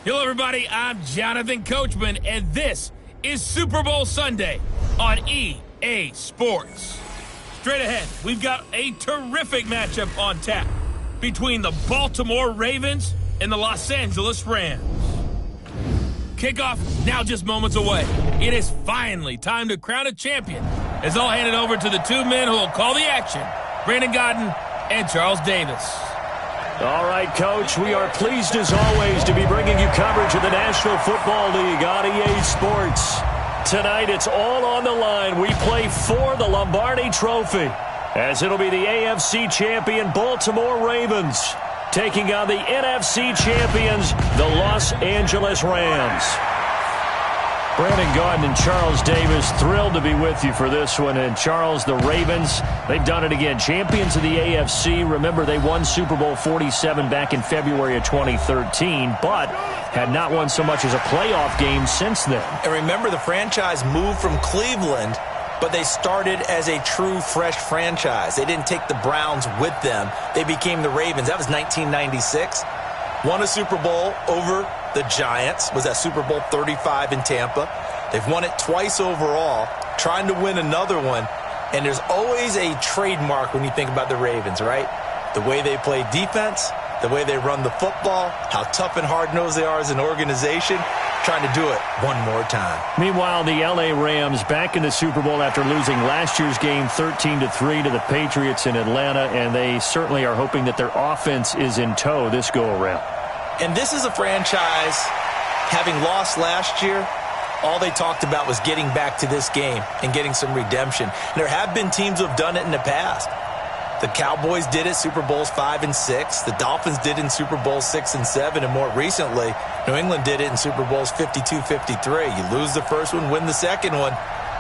Hello, everybody. I'm Jonathan Coachman, and this is Super Bowl Sunday on EA Sports. Straight ahead, we've got a terrific matchup on tap between the Baltimore Ravens and the Los Angeles Rams. Kickoff now just moments away. It is finally time to crown a champion, as I'll hand it over to the two men who will call the action, Brandon Godden and Charles Davis. All right, Coach, we are pleased as always to be bringing you coverage of the National Football League on EA Sports. Tonight, it's all on the line. We play for the Lombardi Trophy, as it'll be the AFC champion Baltimore Ravens taking on the NFC champions, the Los Angeles Rams. Brandon Godden and Charles Davis, thrilled to be with you for this one. And Charles, the Ravens, they've done it again. Champions of the AFC. Remember, they won Super Bowl 47 back in February of 2013, but had not won so much as a playoff game since then. And remember, the franchise moved from Cleveland, but they started as a true, fresh franchise. They didn't take the Browns with them. They became the Ravens. That was 1996. Won a Super Bowl over the Giants. Was that Super Bowl 35 in Tampa. They've won it twice overall, trying to win another one. And there's always a trademark when you think about the Ravens, right? The way they play defense, the way they run the football, how tough and hard-nosed they are as an organization, trying to do it one more time. Meanwhile, the LA Rams back in the Super Bowl after losing last year's game 13-3 to the Patriots in Atlanta, and they certainly are hoping that their offense is in tow this go-around. And this is a franchise, having lost last year, all they talked about was getting back to this game and getting some redemption. There have been teams who have done it in the past. The Cowboys did it Super Bowls 5 and 6. The Dolphins did it in Super Bowls 6 and 7. And more recently, New England did it in Super Bowls 52, 53. You lose the first one, win the second one.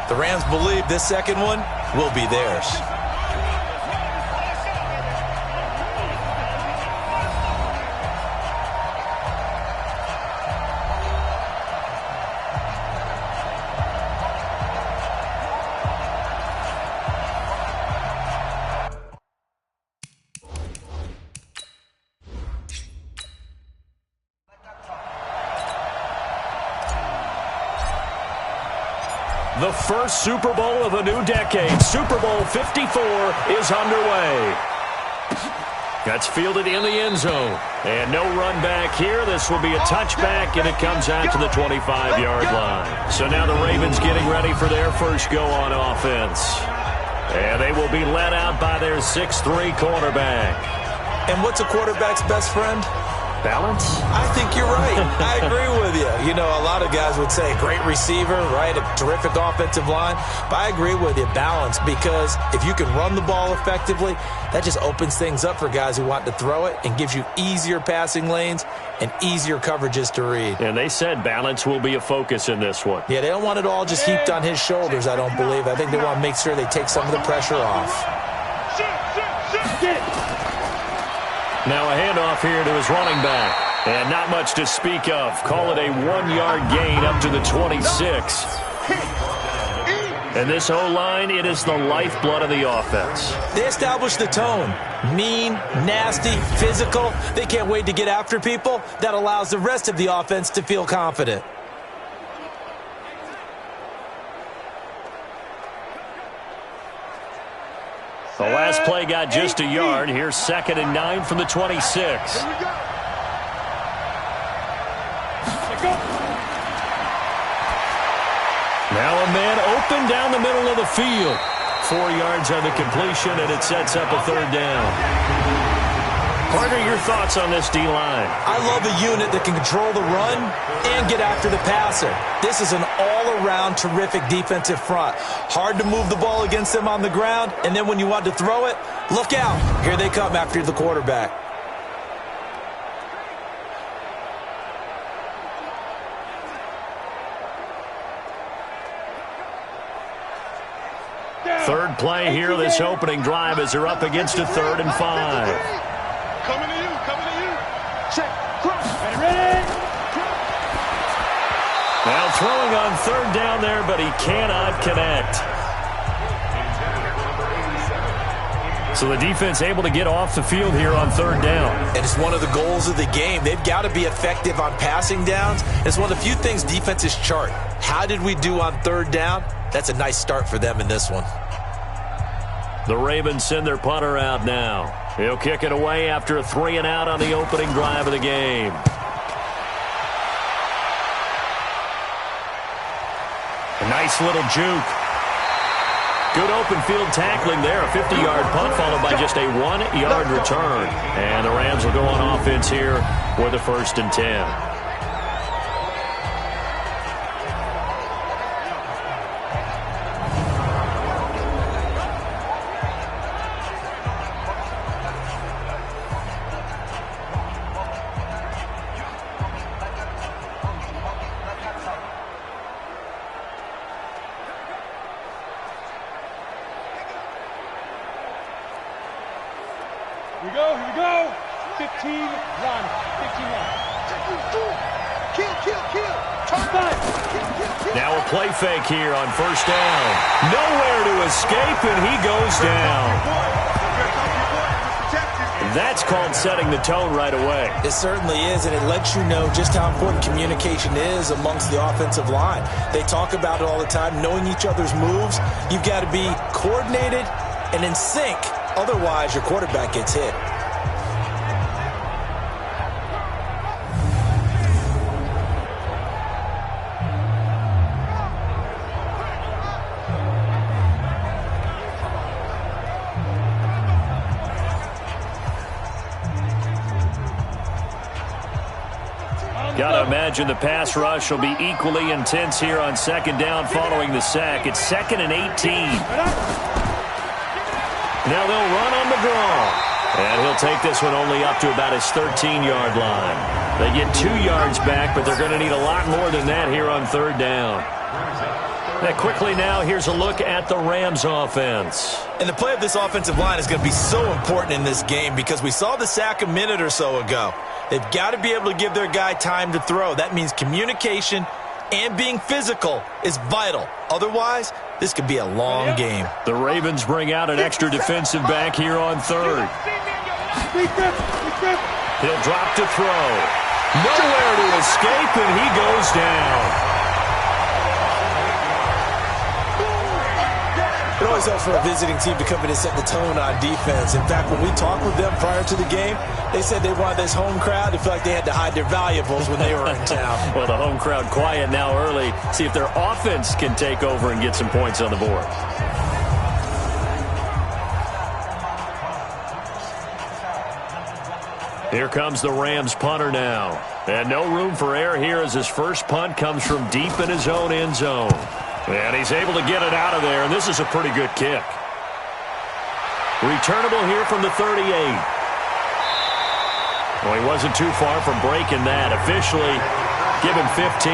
The Rams believe this second one will be theirs. The first Super Bowl of a new decade, Super Bowl 54, is underway. That's fielded in the end zone. And no run back here. This will be a touchback, and it comes out to the 25-yard line. So now the Ravens getting ready for their first go on offense. And they will be led out by their 6'3 quarterback. And what's a quarterback's best friend? Balance? I think you're right. I agree with you. You know, a lot of guys would say great receiver, right? A terrific offensive line. But I agree with you, balance, because if you can run the ball effectively, that just opens things up for guys who want to throw it and gives you easier passing lanes and easier coverages to read. And they said balance will be a focus in this one. Yeah, they don't want it all just heaped on his shoulders, I don't believe. I think they want to make sure they take some of the pressure off. Now a handoff here to his running back. And not much to speak of. Call it a 1-yard gain up to the 26. And this O-line, it is the lifeblood of the offense. They established the tone. Mean, nasty, physical. They can't wait to get after people. That allows the rest of the offense to feel confident. The last play got just a yard. Here's 2nd and 9 from the 26. Now a man open down the middle of the field. 4 yards on the completion, and it sets up a 3rd down. Partner, your thoughts on this D-line? I love a unit that can control the run and get after the passer. This is an all-around terrific defensive front. Hard to move the ball against them on the ground, and then when you want to throw it, look out. Here they come after the quarterback. Third play here, this opening drive as they're up against a 3rd and 5. Coming to you, coming to you. Check, cross, ready. Now throwing on 3rd down there, but he cannot connect. So the defense able to get off the field here on third down. And it's one of the goals of the game. They've got to be effective on passing downs. It's one of the few things defenses chart. How did we do on third down? That's a nice start for them in this one. The Ravens send their punter out now. He'll kick it away after a 3-and-out on the opening drive of the game. A nice little juke. Good open field tackling there. A 50-yard punt followed by just a 1-yard return. And the Rams will go on offense here with a 1st and 10. Here we go. 15-1. 15-1. Kill. Now a play fake here on 1st down. Nowhere to escape, and he goes down. That's called setting the tone right away. It certainly is, and it lets you know just how important communication is amongst the offensive line. They talk about it all the time, knowing each other's moves. You've got to be coordinated and in sync. Otherwise, your quarterback gets hit. Got to imagine the pass rush will be equally intense here on 2nd down following the sack. It's 2nd and 18. Now they'll run on the draw. And he'll take this one only up to about his 13-yard line. They get 2 yards back, but they're going to need a lot more than that here on 3rd down. Now quickly now, here's a look at the Rams offense. And the play of this offensive line is going to be so important in this game because we saw the sack a minute or so ago. They've got to be able to give their guy time to throw. That means communication and being physical is vital. Otherwise, this could be a long game. The Ravens bring out an extra defensive back here on 3rd. He'll drop to throw. Nowhere to escape, and he goes down. It always helps for a visiting team to come in and set the tone on defense. In fact, when we talked with them prior to the game, they said they wanted this home crowd to feel like they had to hide their valuables when they were in town. Well, the home crowd quiet now early. See if their offense can take over and get some points on the board. Here comes the Rams punter now. And no room for error here as his first punt comes from deep in his own end zone. And he's able to get it out of there, and this is a pretty good kick. Returnable here from the 38. Well, he wasn't too far from breaking that. Officially, give him 15.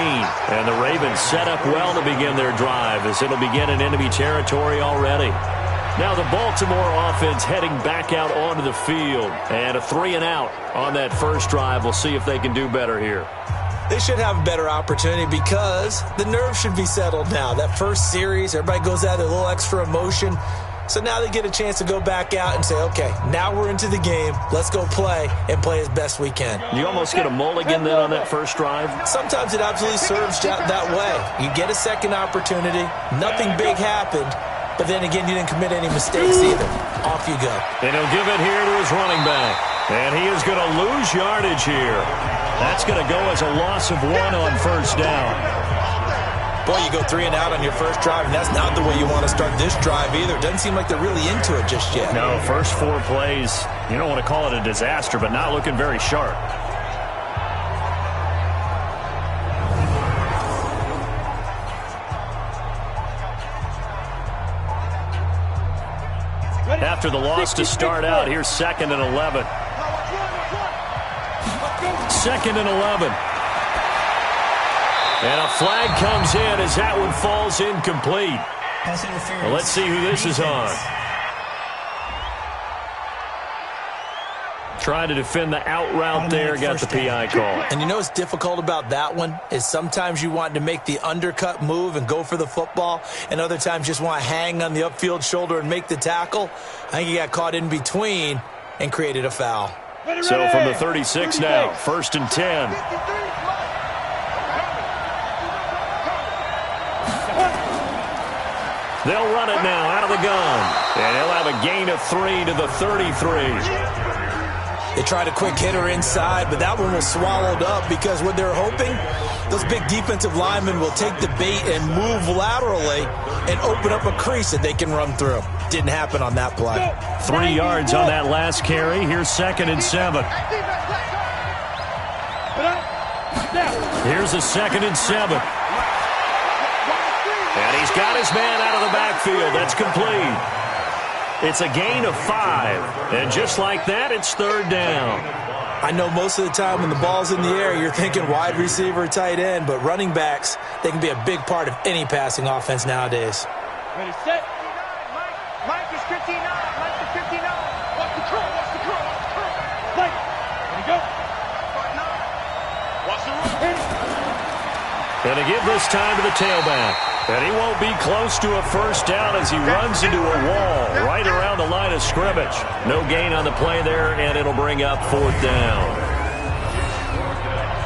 And the Ravens set up well to begin their drive as it'll begin in enemy territory already. Now the Baltimore offense heading back out onto the field. And a 3-and-out on that first drive. We'll see if they can do better here. They should have a better opportunity because the nerves should be settled now. That first series, everybody goes out with a little extra emotion. So now they get a chance to go back out and say, okay, now we're into the game. Let's go play and play as best we can. You almost get a mulligan then on that first drive? Sometimes it absolutely serves that way. You get a second opportunity. Nothing big happened. But then again, you didn't commit any mistakes either. Off you go. And he'll give it here to his running back. And he is going to lose yardage here. That's going to go as a loss of 1 on first down. Boy, you go 3-and-out on your first drive, and that's not the way you want to start this drive either. Doesn't seem like they're really into it just yet. No, first 4 plays, you don't want to call it a disaster, but not looking very sharp. After the loss to start out, here's 2nd and 11. 2nd and 11. And a flag comes in as that one falls incomplete. Well, let's see who this is on. Trying to defend the out route there, got the PI call. And you know what's difficult about that one is sometimes you want to make the undercut move and go for the football, and other times just want to hang on the upfield shoulder and make the tackle. I think he got caught in between and created a foul. So from the 36 now, 1st and 10. They'll run it now out of the gun. And he'll have a gain of 3 to the 33. They tried a quick hitter inside, but that one was swallowed up because what they're hoping, those big defensive linemen will take the bait and move laterally and open up a crease that they can run through. Didn't happen on that play. 3 yards on that last carry. Here's 2nd and 7. Here's a 2nd and 7. And he's got his man out of the backfield. That's complete. It's a gain of 5. And just like that, it's 3rd down. I know most of the time when the ball's in the air, you're thinking wide receiver, tight end, but running backs, they can be a big part of any passing offense nowadays. Ready, set. Mike is 59. Mike is 59. Watch the curl. Watch the curl. Watch the curl. Mike. Ready, go. Watch the run. And to give this time to the tailback. And he won't be close to a 1st down as he runs into a wall right around the line of scrimmage. No gain on the play there, and it'll bring up 4th down.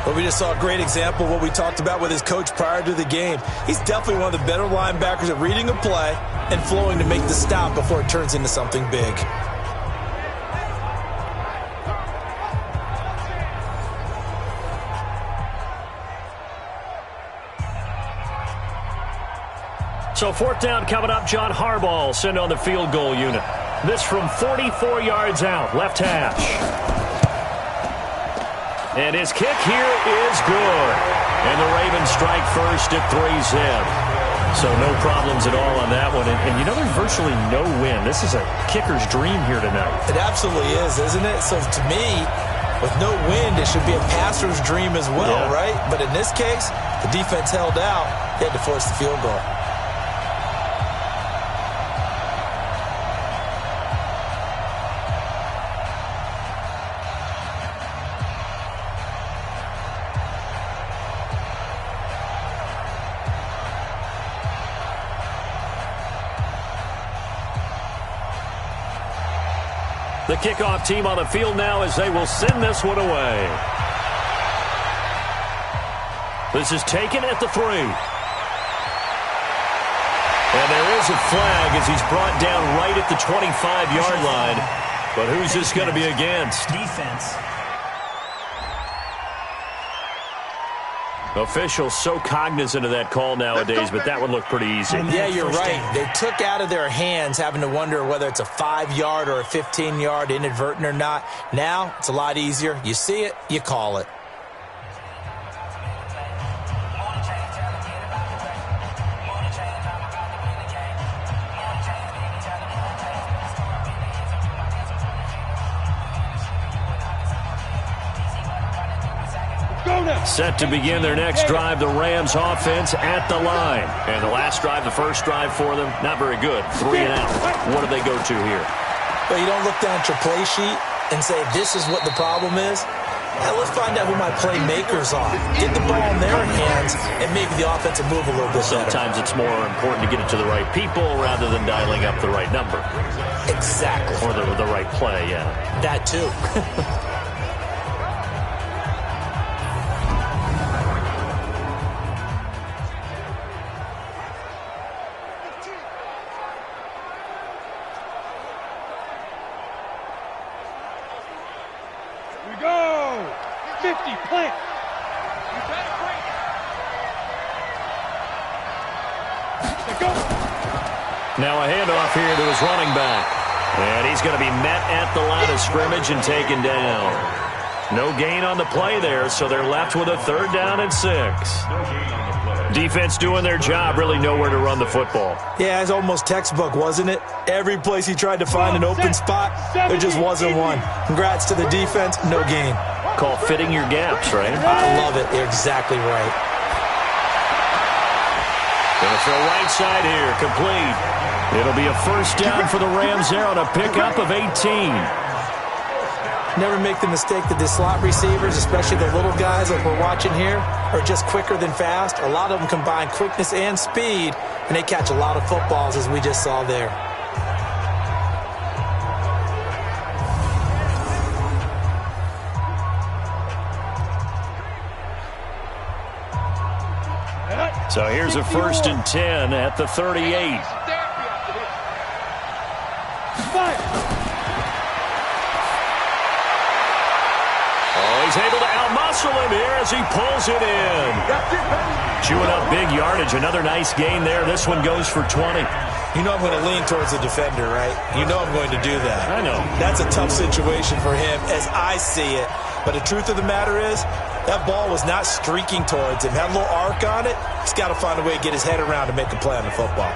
Well, we just saw a great example of what we talked about with his coach prior to the game. He's definitely one of the better linebackers at reading a play and flowing to make the stop before it turns into something big. So 4th down coming up. John Harbaugh sent on the field goal unit. This from 44 yards out, left hash. And his kick here is good. And the Ravens strike first at 3-zip. So no problems at all on that one. And you know there's virtually no wind. This is a kicker's dream here tonight. It absolutely is, isn't it? So to me, with no wind, it should be a passer's dream as well, right? But in this case, the defense held out. They had to force the field goal. The kickoff team on the field now as they will send this one away. This is taken at the 3. And there is a flag as he's brought down right at the 25-yard line. But who's this going to be against? Defense. Officials so cognizant of that call nowadays, but that one looked pretty easy. Yeah, you're right. They took out of their hands having to wonder whether it's a 5-yard or a 15-yard inadvertent or not. Now, it's a lot easier. You see it, you call it. Set to begin their next drive, the Rams offense at the line. And the last drive, the first drive for them, not very good. 3 and out. What do they go to here? Well, you don't look down at your play sheet and say, this is what the problem is. Now, let's find out who my playmakers are. Get the ball in their hands, and maybe the offense will move a little bit better. Sometimes it's more important to get it to the right people rather than dialing up the right number. Exactly. Or the right play, yeah. That, too. Now a handoff here to his running back. And he's going to be met at the line of scrimmage and taken down. No gain on the play there, so they're left with a 3rd down and 6. Defense doing their job, really nowhere to run the football. Yeah, it's almost textbook, wasn't it? Every place he tried to find an open spot, there just wasn't one. Congrats to the defense, no gain. Called fitting your gaps, right? I love it. You're exactly right. Gonna throw right side here, complete. It'll be a 1st down for the Rams there on a pickup of 18. Never make the mistake that the slot receivers, especially the little guys like we're watching here, are just quicker than fast. A lot of them combine quickness and speed, and they catch a lot of footballs, as we just saw there. So here's a 1st and 10 at the 38. He's able to outmuscle him here as he pulls it in. Chewing up big yardage. Another nice gain there. This one goes for 20. You know I'm going to lean towards the defender, right? You know I'm going to do that. I know. That's a tough situation for him as I see it. But the truth of the matter is, that ball was not streaking towards him. Had a little arc on it. He's got to find a way to get his head around to make a play on the football.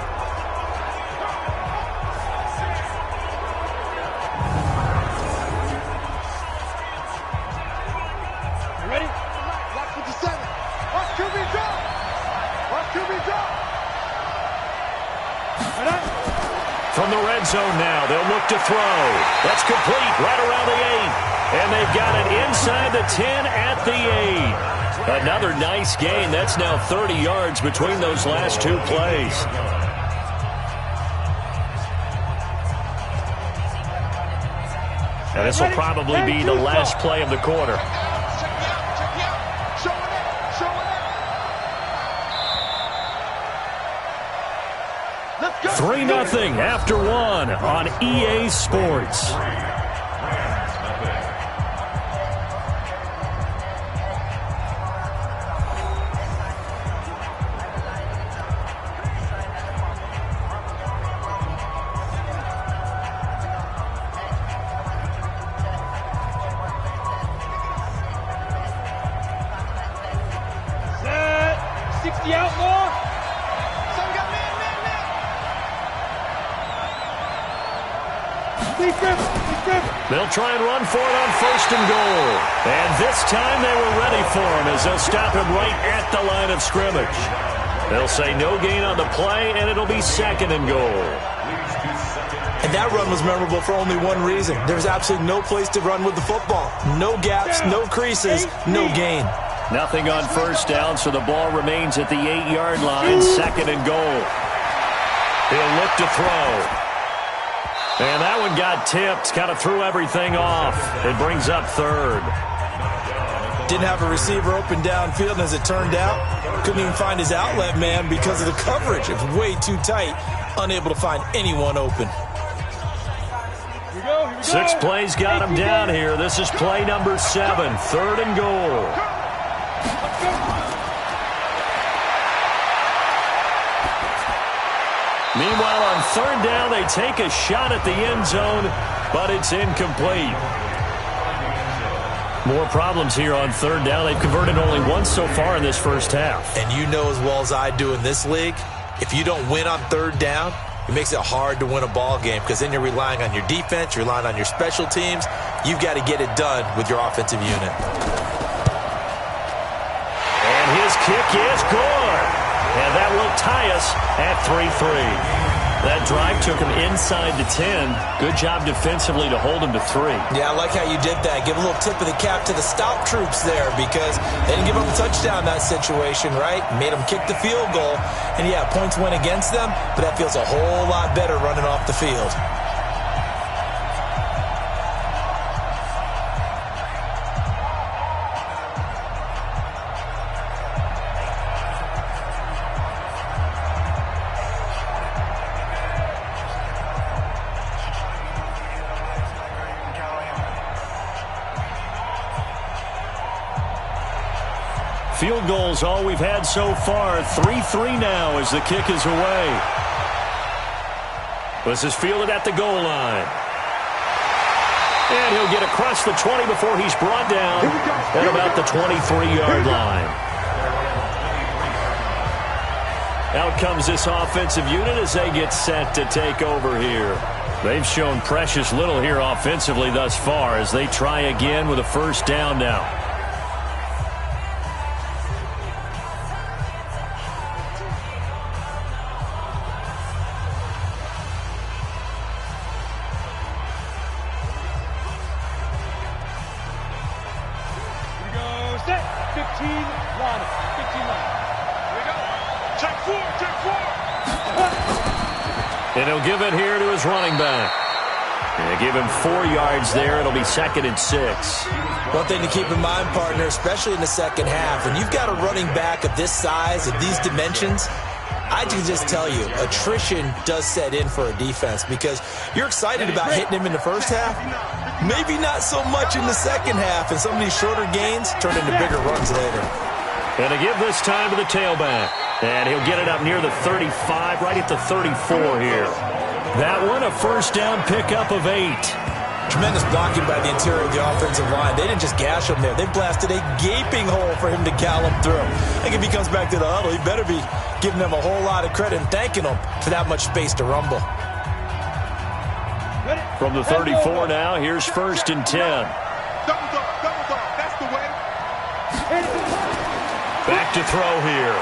From the red zone now, they'll look to throw. That's complete right around the 8. And they've got it inside the 10 at the 8. Another nice gain. That's now 30 yards between those last two plays. And this will probably be the last play of the quarter. 3-0 after 1 on EA Sports. Set. 60 out more. They'll try and run for it on 1st and goal. And this time they were ready for him as they'll stop him right at the line of scrimmage. They'll say no gain on the play, and it'll be 2nd and goal. And that run was memorable for only one reason. There's absolutely no place to run with the football. No gaps, no creases, no gain. Nothing on 1st down, so the ball remains at the 8-yard line, 2nd and goal. He'll look to throw. And that one got tipped, kind of threw everything off. It brings up 3rd. Didn't have a receiver open downfield, and as it turned out, couldn't even find his outlet man because of the coverage. It was way too tight, unable to find anyone open. Here we go. 6 plays got him down here. This is play number 7, 3rd and goal. Meanwhile, on 3rd down, they take a shot at the end zone, but it's incomplete. More problems here on 3rd down. They've converted only once so far in this first half. And you know as well as I do in this league, if you don't win on 3rd down, it makes it hard to win a ball game because then you're relying on your defense, you're relying on your special teams. You've got to get it done with your offensive unit. And his kick is good. And that will tie us at 3-3. That drive took him inside the 10. Good job defensively to hold him to 3. Yeah, I like how you did that. Give a little tip of the cap to the stop troops there because they didn't give up a touchdown in that situation, right? Made them kick the field goal. And, yeah, points went against them, but that feels a whole lot better running off the field. Field goals all we've had so far. 3-3 now as the kick is away. This is fielded at the goal line. And he'll get across the 20 before he's brought down at about the 23-yard line. Out comes this offensive unit as they get set to take over here. They've shown precious little here offensively thus far as they try again with a 1st down now. And he'll give it here to his running back. And they give him 4 yards there. It'll be 2nd and 6. One thing to keep in mind, partner, especially in the second half, when you've got a running back of this size, of these dimensions, I can just tell you, attrition does set in for a defense because you're excited about hitting him in the first half. Maybe not so much in the second half, and some of these shorter gains turn into bigger runs later. And to give this time to the tailback. And he'll get it up near the 35, right at the 34 here. That one, a first down pickup of 8. Tremendous blocking by the interior of the offensive line. They didn't just gash him there. They blasted a gaping hole for him to gallop through. I think if he comes back to the huddle, he better be giving them a whole lot of credit and thanking them for that much space to rumble. From the 34 now, here's 1st and 10. Double dog, that's the way. Back to throw here.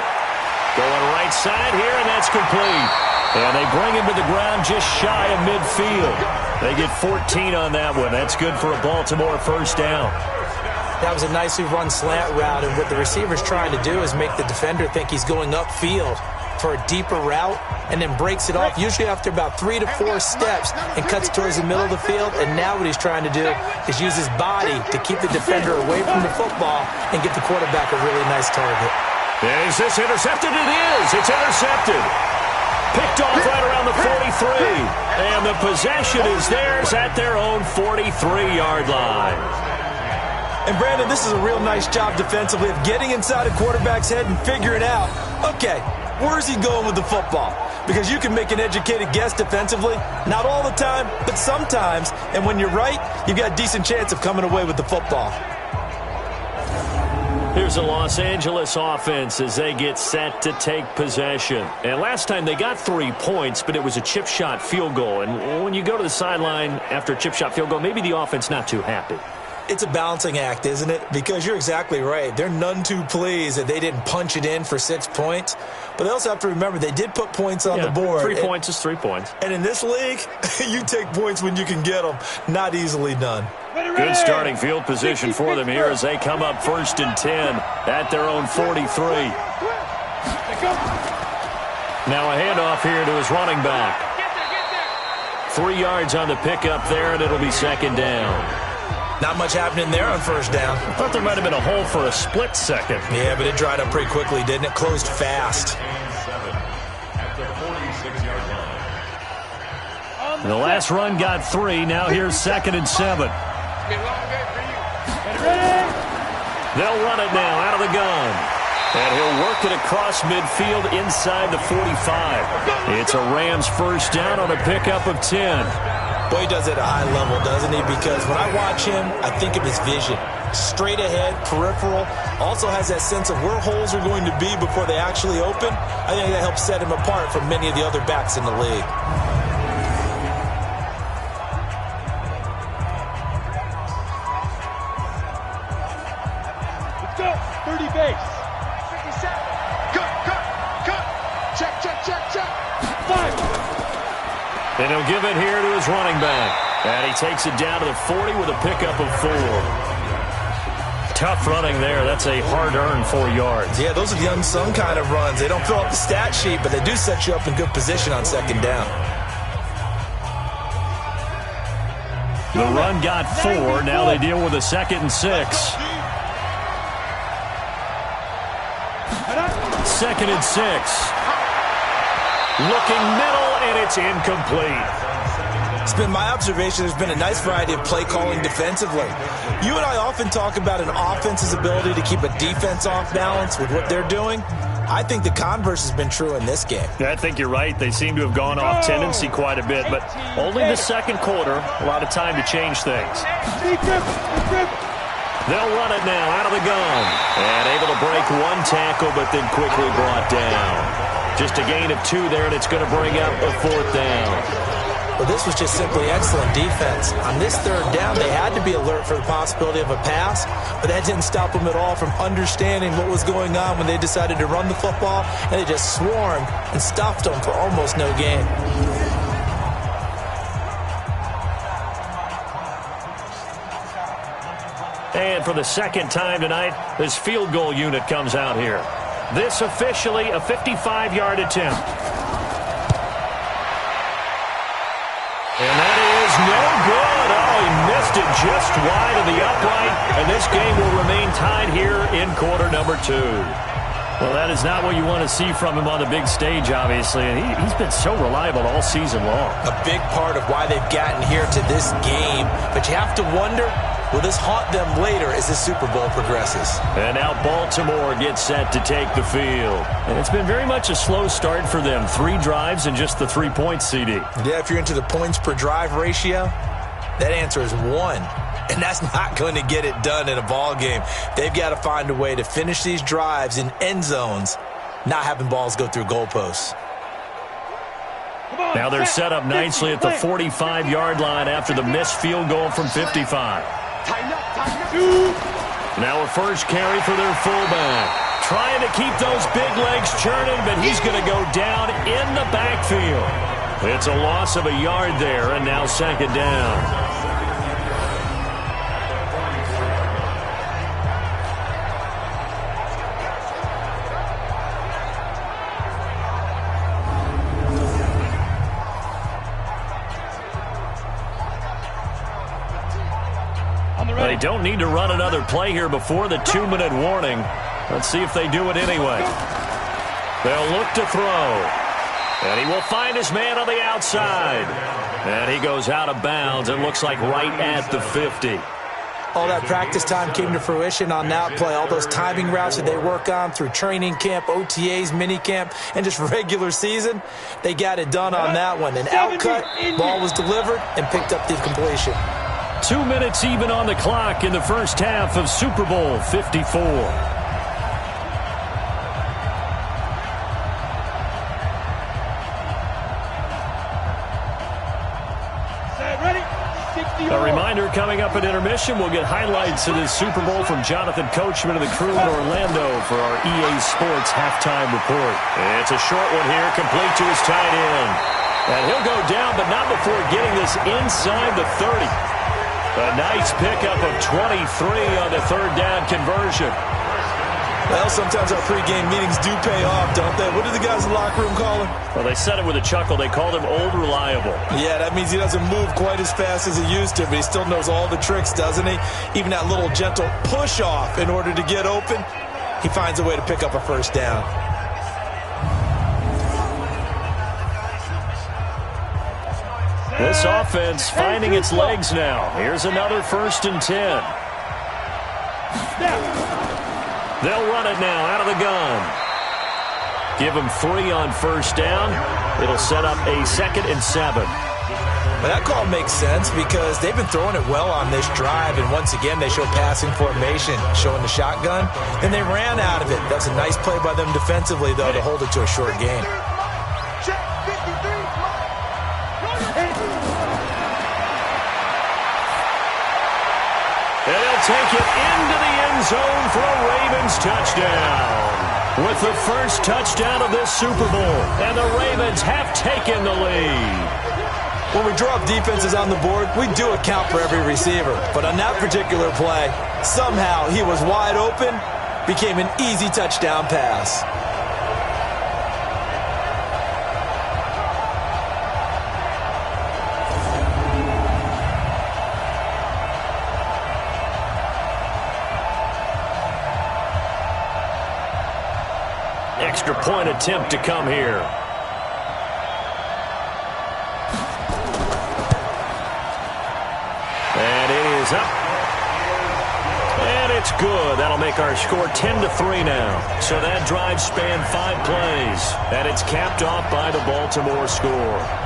Going right side here, and that's complete. And they bring him to the ground just shy of midfield. They get 14 on that one. That's good for a Baltimore first down. That was a nicely run slant route, and what the receiver's trying to do is make the defender think he's going upfield for a deeper route and then breaks it off, usually after about 3 to 4 steps, and cuts towards the middle of the field. And now what he's trying to do is use his body to keep the defender away from the football and get the quarterback a really nice target. Is this intercepted? It is. It's intercepted. Picked off right around the 43. And the possession is theirs at their own 43-yard line. And, Brandon, this is a real nice job defensively of getting inside a quarterback's head and figuring out, okay, where's he going with the football? Because you can make an educated guess defensively, not all the time, but sometimes. And when you're right, you've got a decent chance of coming away with the football. Here's a Los Angeles offense as they get set to take possession. And last time they got 3 points, but it was a chip shot field goal. And when you go to the sideline after a chip shot field goal, maybe the offense not too happy. It's a balancing act, isn't it? Because you're exactly right. They're none too pleased that they didn't punch it in for 6 points. But they also have to remember they did put points on the board. 3 points is 3 points. And in this league, you take points when you can get them. Not easily done. Good starting field position for them here as they come up 1st and 10 at their own 43. Now a handoff here to his running back. 3 yards on the pickup there, and it'll be 2nd down. Not much happening there on 1st down. I thought there might have been a hole for a split second. Yeah, but it dried up pretty quickly, didn't it? Closed fast. The last run got 3. Now here's 2nd and 7. They'll run it now out of the gun. And he'll work it across midfield inside the 45. It's a Rams first down on a pickup of 10. Boy, he does it at a high level, doesn't he? Because when I watch him, I think of his vision. Straight ahead, peripheral. Also has that sense of where holes are going to be before they actually open. I think that helps set him apart from many of the other backs in the league. Let's go. 30 base. 57. Cut. Check. 5. And he'll give it here to his running back. And he takes it down to the 40 with a pickup of 4. Tough running there. That's a hard-earned 4 yards. Yeah, those are the unsung kind of runs. They don't fill up the stat sheet, but they do set you up in good position on 2nd down. The run got 4. Now they deal with a 2nd and 6. 2nd and 6. Looking middle, and it's incomplete. It's been my observation there's been a nice variety of play calling defensively. You and I often talk about an offense's ability to keep a defense off balance with what they're doing. I think the converse has been true in this game. Yeah, I think you're right. They seem to have gone off tendency quite a bit, but only the 2nd quarter, a lot of time to change things. They'll run it now out of the gun. And able to break 1 tackle, but then quickly brought down. Just a gain of 2 there, and it's going to bring up a 4th down. Well, this was just simply excellent defense. On this 3rd down, they had to be alert for the possibility of a pass, but that didn't stop them at all from understanding what was going on when they decided to run the football, and they just swarmed and stopped them for almost no gain. And for the 2nd time tonight, this field goal unit comes out here. This officially a 55-yard attempt. just wide of the upright, and this game will remain tied here in quarter number 2. Well, that is not what you want to see from him on the big stage, obviously, and he's been so reliable all season long. A big part of why they've gotten here to this game, but you have to wonder, will this haunt them later as this Super Bowl progresses? And now Baltimore gets set to take the field. And it's been very much a slow start for them. 3 drives and just the 3 points, CD. Yeah, if you're into the points per drive ratio, that answer is 1. And that's not going to get it done in a ball game. They've got to find a way to finish these drives in end zones, not having balls go through goalposts. Now they're set up nicely at the 45-yard line after the missed field goal from 55. Now a first carry for their fullback. Trying to keep those big legs churning, but he's going to go down in the backfield. It's a loss of a yard there, and now second down. They don't need to run another play here before the 2-minute warning. Let's see if they do it anyway. They'll look to throw. And he will find his man on the outside. And he goes out of bounds. It looks like right at the 50. All that practice time came to fruition on that play. All those timing routes that they work on through training camp, OTAs, minicamp, and just regular season, they got it done on that one. An outcut, ball was delivered, and picked up the completion. 2 minutes even on the clock in the first half of Super Bowl 54. A reminder, coming up at intermission, we'll get highlights of this Super Bowl from Jonathan Coachman and the crew in Orlando for our EA Sports halftime report. It's a short one here, complete to his tight end. And he'll go down, but not before getting this inside the 30. A nice pickup of 23 on the third down conversion. Well, sometimes our pregame meetings do pay off, don't they? What do the guys in the locker room call him? Well, they said it with a chuckle. They called him Old Reliable. Yeah, that means he doesn't move quite as fast as he used to, but he still knows all the tricks, doesn't he? Even that little gentle push-off in order to get open, he finds a way to pick up a first down. This offense finding its legs now. Here's another 1st and 10. They'll run it now out of the gun. Give them 3 on first down. It'll set up a 2nd and 7. Well, that call makes sense because they've been throwing it well on this drive, and once again they show passing formation, showing the shotgun, and they ran out of it. That's a nice play by them defensively, though, to hold it to a short gain. And he'll take it into the end zone for a Ravens touchdown. With the first touchdown of this Super Bowl, and the Ravens have taken the lead. When we draw up defenses on the board, we do account for every receiver. But on that particular play, somehow he was wide open, became an easy touchdown pass. Extra point attempt to come here. And it is up. And it's good. That'll make our score 10-3 now. So that drive spanned 5 plays. And it's capped off by the Baltimore score.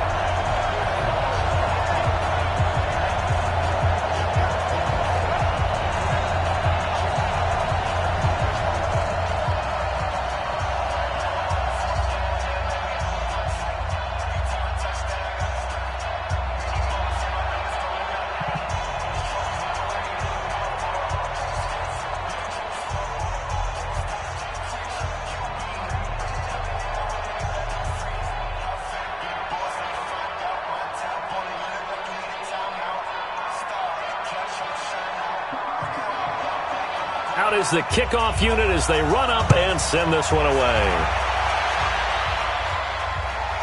Out is the kickoff unit as they run up and send this one away.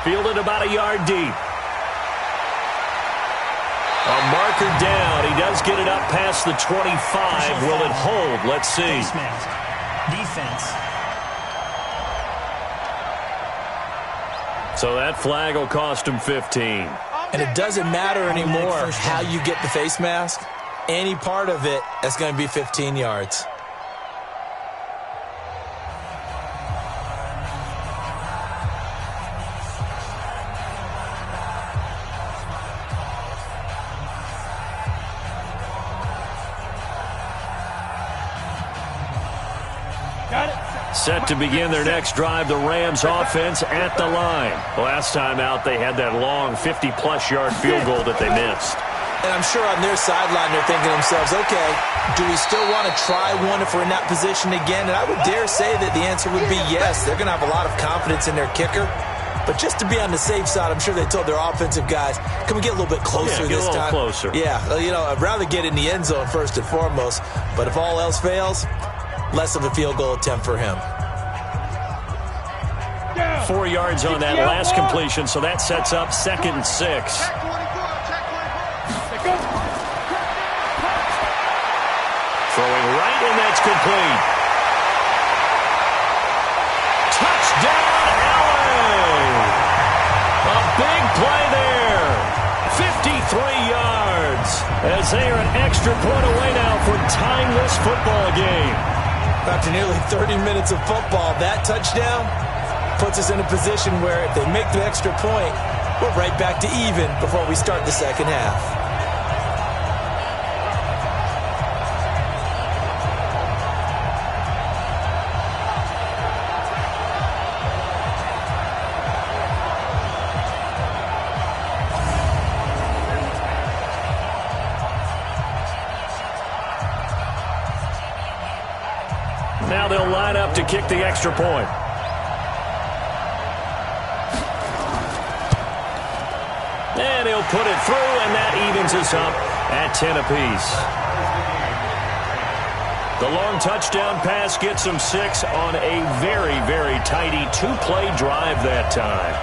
Fielded about a yard deep. A marker down. He does get it up past the 25. Will it hold? Let's see. Defense. So that flag will cost him 15. And it doesn't matter anymore how you get the face mask. Any part of it, that's going to be 15 yards. Set to begin their next drive, the Rams offense at the line. Last time out, they had that long 50-plus yard field goal that they missed. And I'm sure on their sideline, they're thinking to themselves, okay, do we still want to try one if we're in that position again? And I would dare say that the answer would be yes. They're going to have a lot of confidence in their kicker. But just to be on the safe side, I'm sure they told their offensive guys, can we get a little bit closer this time? Closer. Yeah, you know, I'd rather get in the end zone first and foremost. But if all else fails, less of a field goal attempt for him. 4 yards on that last completion, so that sets up 2nd and 6. Throwing right, and that's complete. Touchdown, Allen! A big play there. 53 yards. As they are an extra point away now from tying this football game. After nearly 30 minutes of football, that touchdown puts us in a position where if they make the extra point, we're right back to even before we start the second half. Now they'll line up to kick the extra point. And he'll put it through, and that evens us up at 10 apiece. The long touchdown pass gets them 6 on a very, very tidy 2-play drive that time.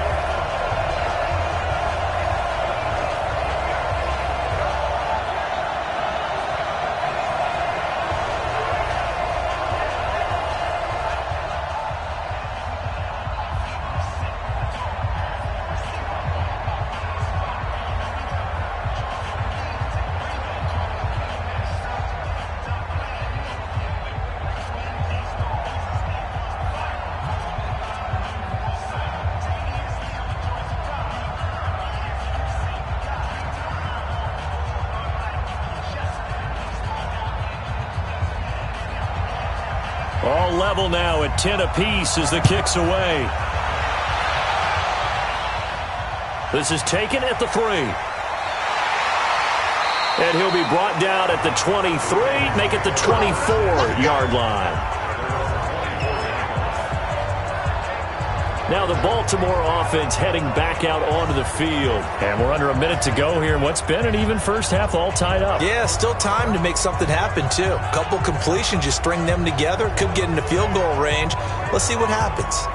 All level now at 10 apiece as the kick's away. This is taken at the 3. And he'll be brought down at the 23, make it the 24-yard line. Now the Baltimore offense heading back out onto the field. And we're under a minute to go here in what's been an even first half, all tied up. Yeah, still time to make something happen, too. A couple completions, you string them together, could get into field goal range. Let's see what happens.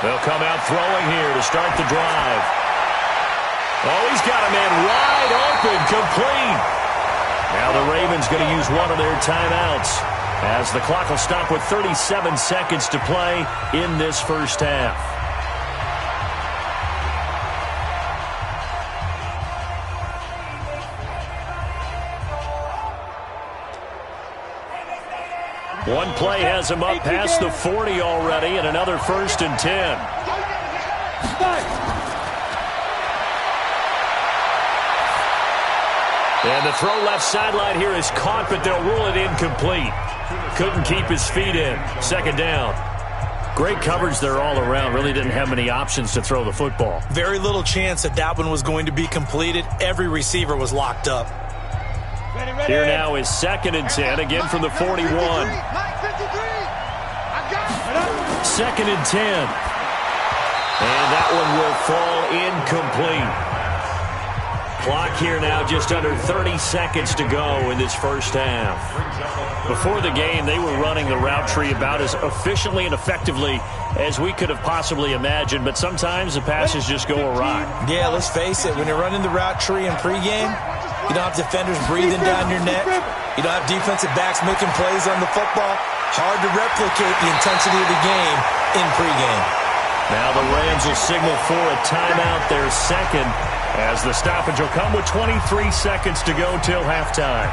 They'll come out throwing here to start the drive. Oh, he's got a man wide open, complete. Now the Ravens going to use one of their timeouts as the clock will stop with 37 seconds to play in this first half. One play has him up past the 40 already, and another 1st and 10. And the throw left sideline here is caught, but they'll rule it incomplete. Couldn't keep his feet in. 2nd down. Great coverage there all around. Really didn't have many options to throw the football. Very little chance that one was going to be completed. Every receiver was locked up. Here now is 2nd and 10, again from the 41. 2nd 2nd and 10. And that one will fall incomplete. Clock here now just under 30 seconds to go in this first half. Before the game, they were running the route tree about as efficiently and effectively as we could have possibly imagined, but sometimes the passes just go awry. Yeah, let's face it, when you're running the route tree in pregame, you don't have defenders breathing down your neck. You don't have defensive backs making plays on the football. Hard to replicate the intensity of the game in pregame. Now the Rams will signal for a timeout, their second, as the stoppage will come with 23 seconds to go till halftime.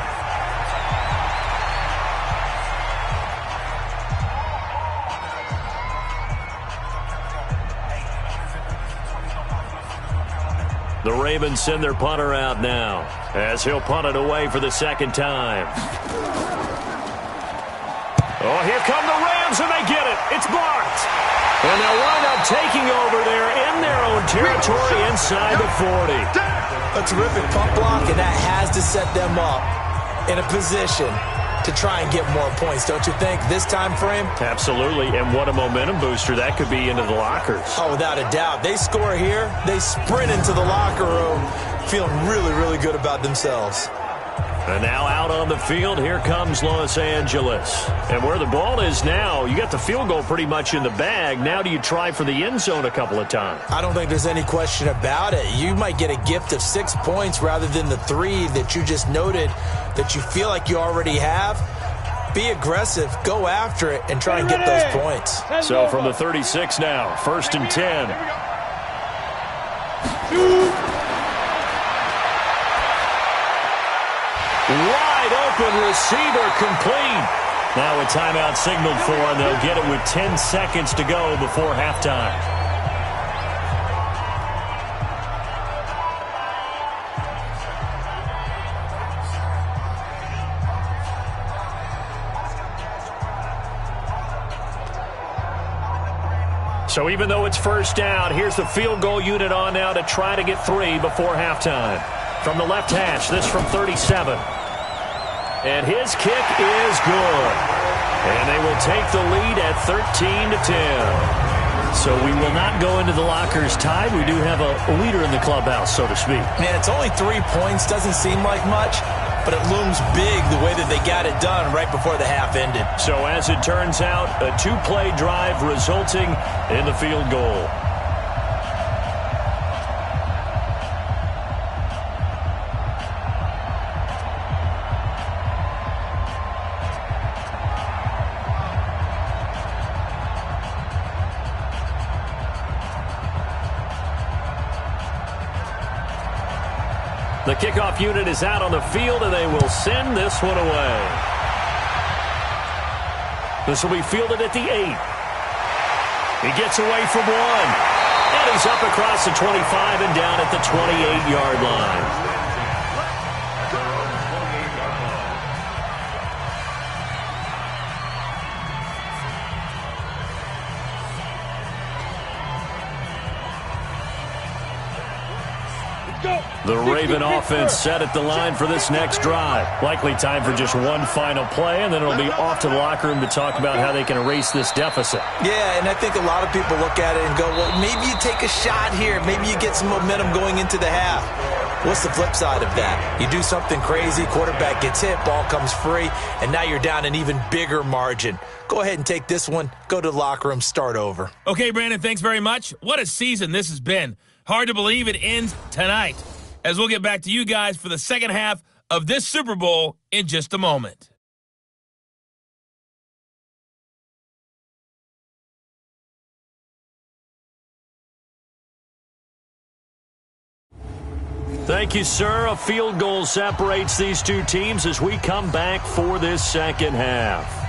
The Ravens send their punter out now, as he'll punt it away for the second time. Oh, here come the Rams, and they get it. It's blocked. And they'll wind up taking over there in their own territory inside the 40. A terrific punt block, and that has to set them up in a position to try and get more points, don't you think, this time frame? Absolutely, and what a momentum booster that could be into the lockers. Oh, without a doubt. They score here, they sprint into the locker room, feeling really, really good about themselves. And now out on the field, here comes Los Angeles. And where the ball is now, you got the field goal pretty much in the bag. Now do you try for the end zone a couple of times? I don't think there's any question about it. You might get a gift of 6 points rather than the 3 that you just noted that you feel like you already have. Be aggressive, go after it, and try and get those points. So from the 36 now, 1st and 10. Wide open receiver complete. Now a timeout signaled for, and they'll get it with 10 seconds to go before halftime. So even though it's first down, here's the field goal unit on now to try to get 3 before halftime. From the left hash, this from 37. And his kick is good. And they will take the lead at 13-10. So we will not go into the lockers tied. We do have a leader in the clubhouse, so to speak. Man, it's only 3 points. Doesn't seem like much, but it looms big the way that they got it done right before the half ended. So as it turns out, a 2-play drive resulting in the field goal. The kickoff unit is out on the field, and they will send this one away. This will be fielded at the 8. He gets away from 1. And he's up across the 25 and down at the 28-yard line. The Raven offense set at the line for this next drive. Likely time for just one final play, and then it'll be off to the locker room to talk about how they can erase this deficit. Yeah, and I think a lot of people look at it and go, well, maybe you take a shot here. Maybe you get some momentum going into the half. What's the flip side of that? You do something crazy, quarterback gets hit, ball comes free, and now you're down an even bigger margin. Go ahead and take this one, go to the locker room, start over. Okay, Brandon, thanks very much. What a season this has been. Hard to believe it ends tonight, as we'll get back to you guys for the second half of this Super Bowl in just a moment. Thank you, sir. A field goal separates these two teams as we come back for this second half.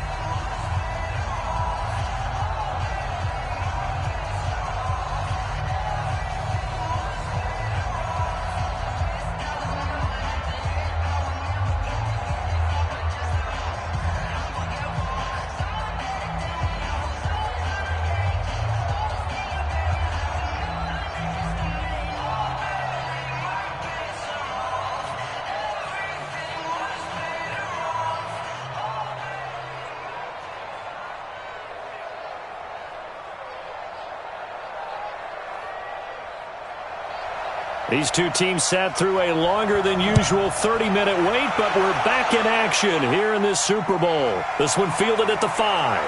These two teams sat through a longer than usual 30-minute wait, but we're back in action here in this Super Bowl. This one fielded at the 5.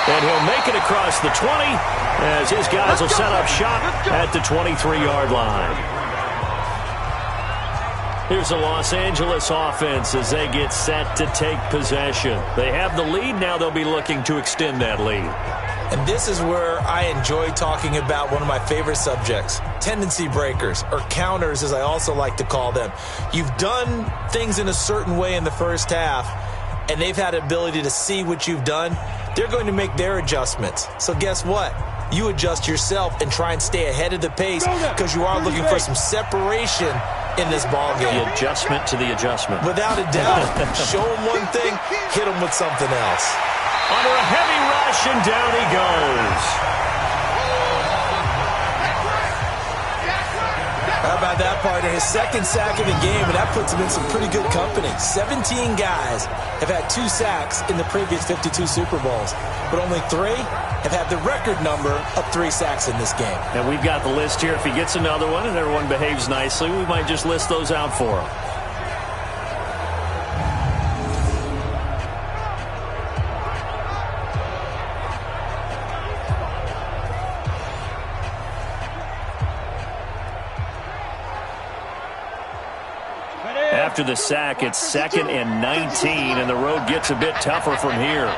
And he'll make it across the 20 as his guys will set up shop at the 23-yard line. Here's the Los Angeles offense as they get set to take possession. They have the lead. Now they'll be looking to extend that lead. And this is where I enjoy talking about one of my favorite subjects, tendency breakers, or counters as I also like to call them. You've done things in a certain way in the first half, and they've had the ability to see what you've done. They're going to make their adjustments. So guess what? You adjust yourself and try and stay ahead of the pace because you are looking for some separation in this ballgame. The adjustment to the adjustment. Without a doubt. Show them one thing, hit them with something else. Under a heavy rush, and down he goes. How about that, partner? His second sack of the game, and that puts him in some pretty good company. 17 guys have had 2 sacks in the previous 52 Super Bowls, but only 3 have had the record number of 3 sacks in this game. And we've got the list here. If he gets another one and everyone behaves nicely, we might just list those out for him. After the sack, it's 2nd and 19, and the road gets a bit tougher from here.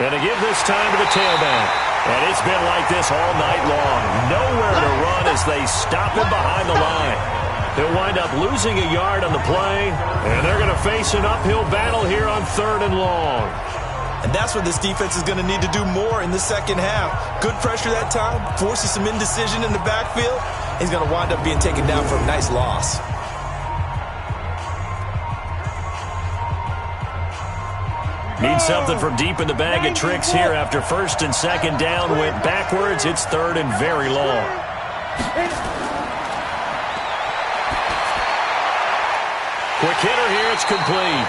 And to give this time to the tailback. And it's been like this all night long. Nowhere to run as they stop him behind the line. He'll wind up losing a yard on the play, and they're going to face an uphill battle here on 3rd and long. And that's what this defense is going to need to do more in the second half. Good pressure that time, forces some indecision in the backfield. He's going to wind up being taken down for a nice loss. Need something from deep in the bag of tricks here after 1st and 2nd down went backwards. It's 3rd and very long. Quick hitter here, it's complete.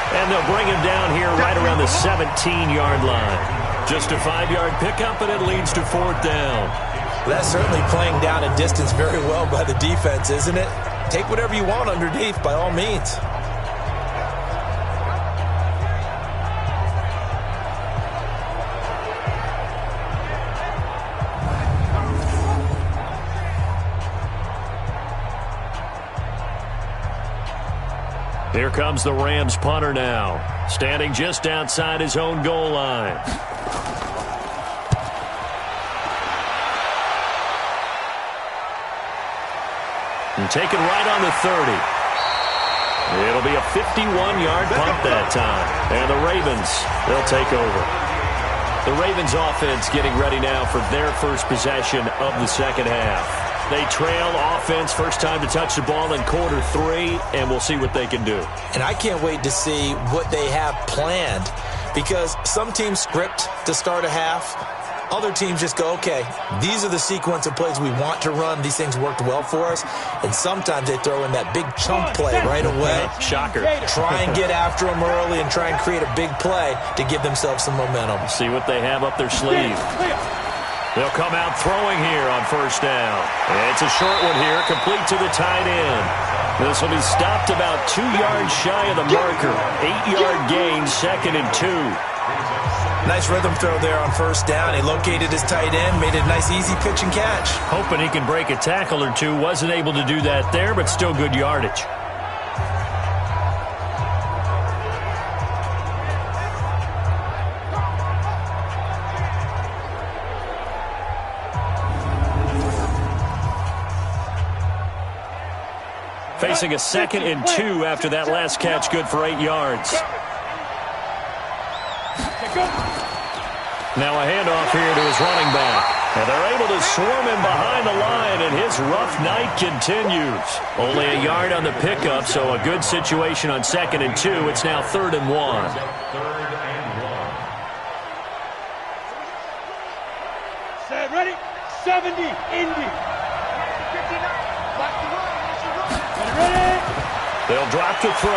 And they'll bring him down here right around the 17-yard line. Just a 5-yard pickup, and it leads to 4th down. Well, that's certainly playing down a distance very well by the defense, isn't it? Take whatever you want underneath, by all means. Here comes the Rams punter now, standing just outside his own goal line. And taken right on the 30. It'll be a 51-yard punt that time. And the Ravens, they'll take over. The Ravens offense getting ready now for their first possession of the second half. They trail offense, first time to touch the ball in quarter 3, and we'll see what they can do. And I can't wait to see what they have planned, because some teams script to start a half. Other teams just go, okay, these are the sequence of plays we want to run. These things worked well for us. And sometimes they throw in that big chunk play right away. Shocker. Try and get after them early and try and create a big play to give themselves some momentum. See what they have up their sleeve. They'll come out throwing here on 1st down. It's a short one here, complete to the tight end. This will be stopped about 2 yards shy of the marker. 8-yard gain, 2nd and 2. Nice rhythm throw there on 1st down. He located his tight end, made it a nice easy pitch and catch. Hoping he can break a tackle or two. Wasn't able to do that there, but still good yardage. Facing a 2nd and 2 after that last catch, good for 8 yards. Now a handoff here to his running back. And they're able to swarm him behind the line, and his rough night continues. Only a yard on the pickup, so a good situation on 2nd and 2. It's now 3rd and 1. Set, ready? 70, Indy. 59. They'll drop to throw.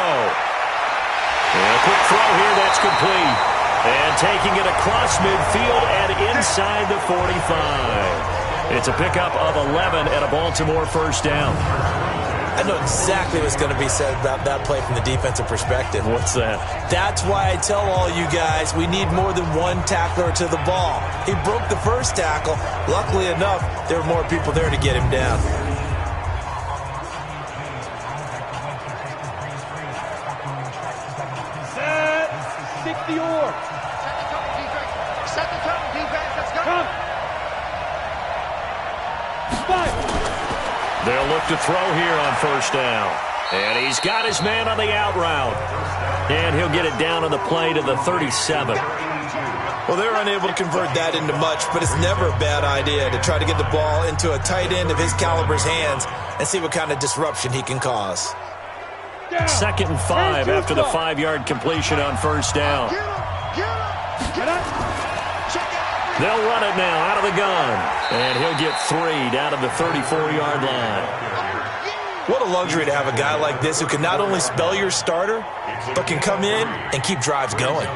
And a quick throw here, that's complete. And taking it across midfield and inside the 45. It's a pickup of 11 and a Baltimore first down. I know exactly what's going to be said about that play from the defensive perspective. What's that? That's why I tell all you guys we need more than one tackler to the ball. He broke the first tackle. Luckily enough, there were more people there to get him down. Set. 60 or. Set the tone, defense. Let's go. Come. Five. They'll look to throw here on first down. And he's got his man on the out route. And he'll get it down on the play to the 37. Well, they're unable to convert that into much, but it's never a bad idea to try to get the ball into a tight end of his caliber's hands and see what kind of disruption he can cause. 2nd and 5 after the 5-yard completion on first down. They'll run it now out of the gun. And he'll get 3 down to the 34-yard line. What a luxury to have a guy like this who can not only spell your starter, but can come in and keep drives going.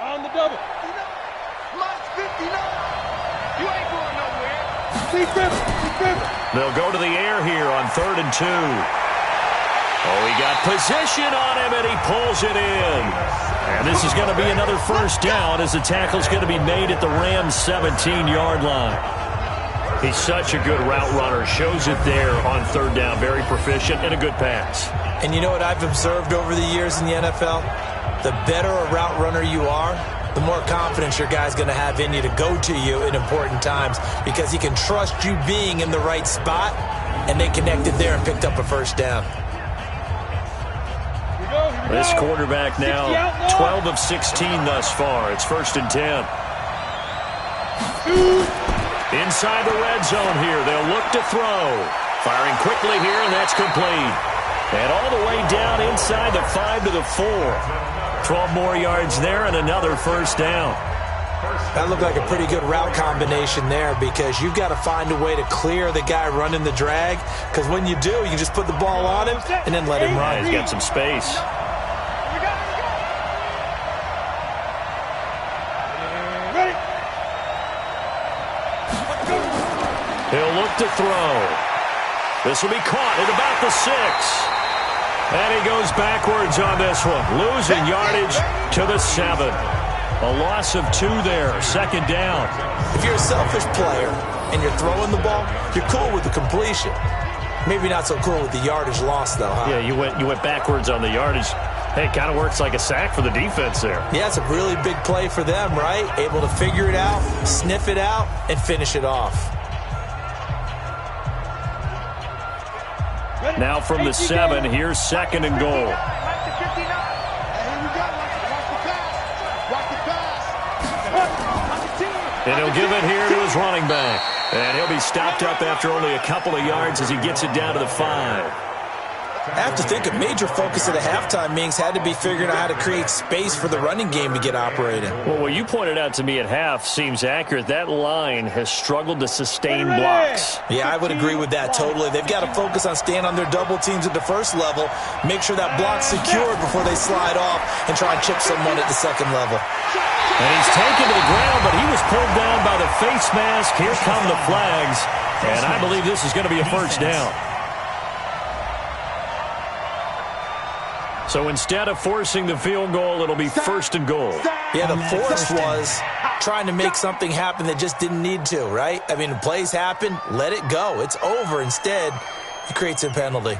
On the double. Mine's 59. You ain't going nowhere. They'll go to the air here on 3rd and 2. Oh, he got position on him, and he pulls it in. And this is going to be another first down as the tackle's going to be made at the Rams' 17-yard line. He's such a good route runner. Shows it there on 3rd down. Very proficient and a good pass. And you know what I've observed over the years in the NFL? The better a route runner you are, the more confidence your guy's going to have in you to go to you in important times because he can trust you being in the right spot, and they connected there and picked up a first down. This quarterback now 12 of 16 thus far. It's 1st and 10. Inside the red zone here. They'll look to throw. Firing quickly here, and that's complete. And all the way down inside the 5 to the 4. 12 more yards there and another first down. That looked like a pretty good route combination there because you've got to find a way to clear the guy running the drag because when you do, you just put the ball on him and then let him run. He's got some space. He'll look to throw. This will be caught at about the 6. And he goes backwards on this one, losing yardage to the 7. A loss of 2 there, 2nd down. If you're a selfish player and you're throwing the ball, you're cool with the completion. Maybe not so cool with the yardage loss, though, huh? Yeah, you went backwards on the yardage. Hey, it kind of works like a sack for the defense there. Yeah, it's a really big play for them, right? Able to figure it out, sniff it out, and finish it off. Now from the 7, here's 2nd and goal. And he'll give it here to his running back. And he'll be stopped up after only a couple of yards as he gets it down to the 5. I have to think a major focus at a halftime meetings had to be figuring out how to create space for the running game to get operating. Well, what you pointed out to me at half seems accurate. That line has struggled to sustain blocks. Yeah, I would agree with that totally. They've got to focus on staying on their double teams at the first level, make sure that block's secured before they slide off and try and chip someone at the 2nd level. And he's taken to the ground, but he was pulled down by the face mask. Here come the flags, and I believe this is going to be a first down. So instead of forcing the field goal, it'll be 1st and goal. Yeah, the force was trying to make something happen that just didn't need to, right? I mean, plays happen, let it go. It's over. Instead, it creates a penalty.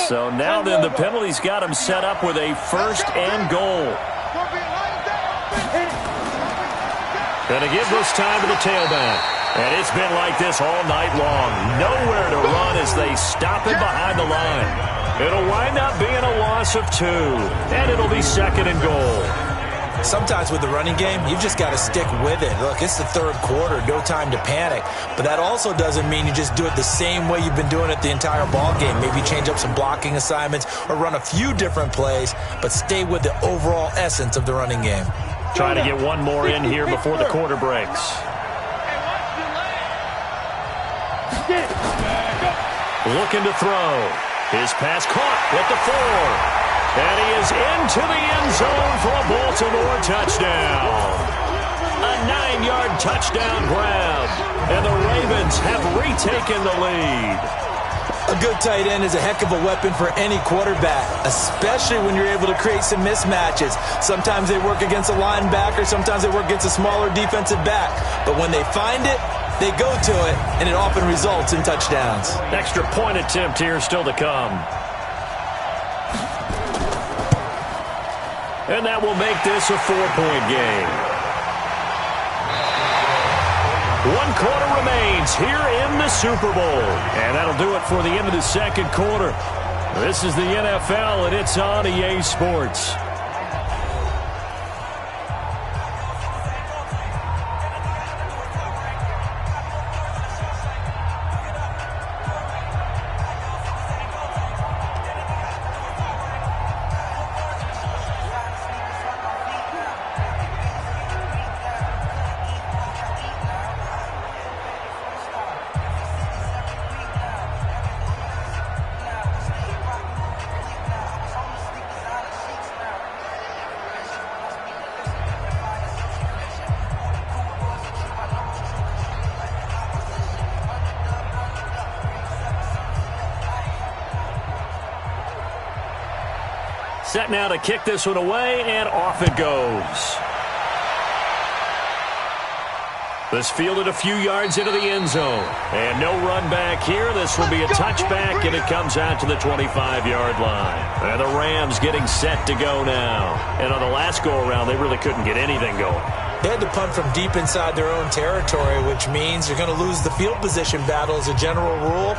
So now then the penalty's got him set up with a 1st and goal. Gonna give this time to the tailback. And it's been like this all night long. Nowhere to run as they stop him behind the line. It'll wind up being a loss of 2. And it'll be 2nd and goal. Sometimes with the running game, you've just got to stick with it. Look, it's the third quarter, no time to panic. But that also doesn't mean you just do it the same way you've been doing it the entire ball game. Maybe change up some blocking assignments or run a few different plays, but stay with the overall essence of the running game. Trying to get one more in here before the quarter breaks. Looking to throw. His pass caught at the 4. And he is into the end zone for a Baltimore touchdown. A 9-yard touchdown grab. And the Ravens have retaken the lead. A good tight end is a heck of a weapon for any quarterback, especially when you're able to create some mismatches. Sometimes they work against a linebacker, sometimes they work against a smaller defensive back. But when they find it, they go to it, and it often results in touchdowns. Extra point attempt here still to come. And that will make this a 4-point game. 1 quarter remains here in the Super Bowl. And that'll do it for the end of the second quarter. This is the NFL, and it's on EA Sports. Set now to kick this one away, and off it goes. This fielded a few yards into the end zone. And no run back here. This will be a touchback, and it comes out to the 25-yard line. And the Rams getting set to go now. And on the last go-around, they really couldn't get anything going. They had to punt from deep inside their own territory, which means you're going to lose the field position battle as a general rule.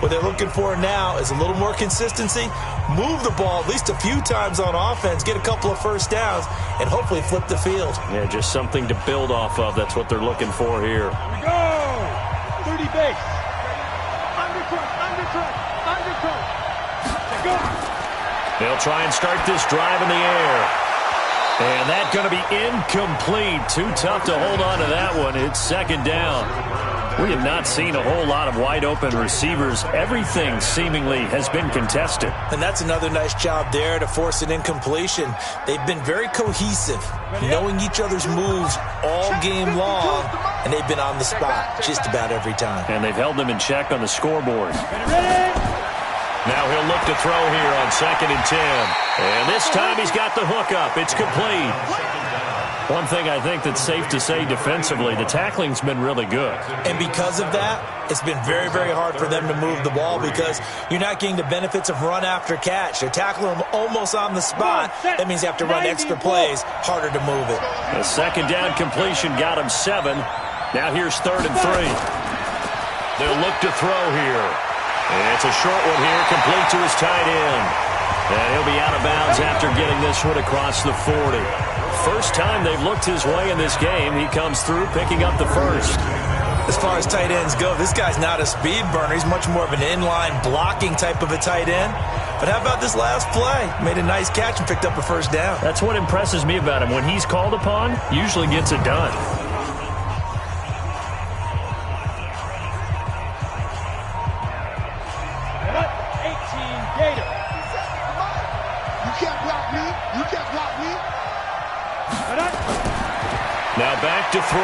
What they're looking for now is a little more consistency, move the ball at least a few times on offense, get a couple of first downs, and hopefully flip the field. Yeah, just something to build off of. That's what they're looking for here. Here we go. 30 base. Undercut. Go. They'll try and start this drive in the air. And that's going to be incomplete. Too tough to hold on to that one. It's second down. We have not seen a whole lot of wide-open receivers. Everything seemingly has been contested. And that's another nice job there to force an incompletion. They've been very cohesive, knowing each other's moves all game long, and they've been on the spot just about every time. And they've held them in check on the scoreboard. Now he'll look to throw here on 2nd and 10. And this time he's got the hook up. It's complete. One thing I think that's safe to say defensively, the tackling's been really good. And because of that, it's been very, very hard for them to move the ball because you're not getting the benefits of run after catch. They're tackling them almost on the spot. That means you have to run extra plays, harder to move it. The second down completion got him 7. Now here's 3rd and 3. They'll look to throw here. And it's a short one here, complete to his tight end. And he'll be out of bounds after getting this one across the 40. First time they've looked his way in this game. He comes through picking up the first. As far as tight ends go, this guy's not a speed burner. He's much more of an inline blocking type of a tight end. But how about this last play? Made a nice catch and picked up a first down. That's what impresses me about him. When he's called upon, usually gets it done. Now back to throw.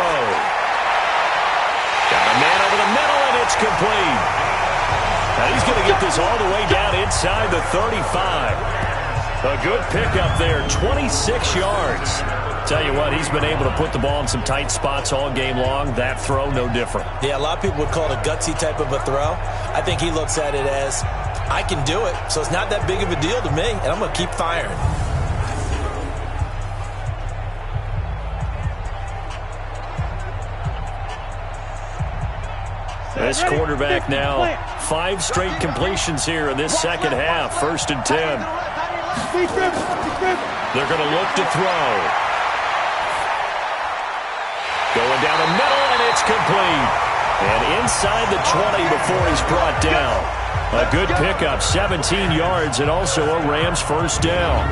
Got a man over the middle, and it's complete. Now he's going to get this all the way down inside the 35. A good pickup there, 26 yards. Tell you what, he's been able to put the ball in some tight spots all game long. That throw, no different. Yeah, a lot of people would call it a gutsy type of a throw. I think he looks at it as, I can do it, so it's not that big of a deal to me, and I'm going to keep firing. This quarterback now, 5 straight completions here in this second half, 1st and 10. They're going to look to throw. Going down the middle, and it's complete. And inside the 20 before he's brought down. A good pickup, 17 yards, and also a Rams first down.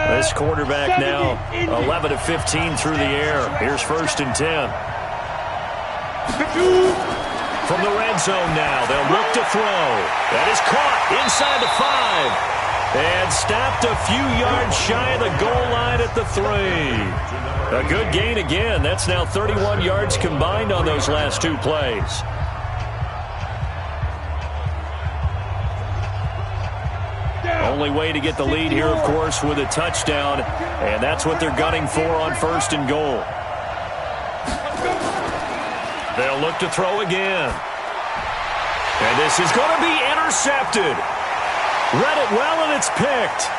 This quarterback now 11 of 15 through the air. Here's 1st and 10. From the red zone now, they'll look to throw. That is caught inside the 5. And stopped a few yards shy of the goal line at the 3. A good gain again. That's now 31 yards combined on those last 2 plays. Only way to get the lead here, of course, with a touchdown. And that's what they're gunning for on 1st and goal. They'll look to throw again. And this is going to be intercepted. Read it well, and it's picked.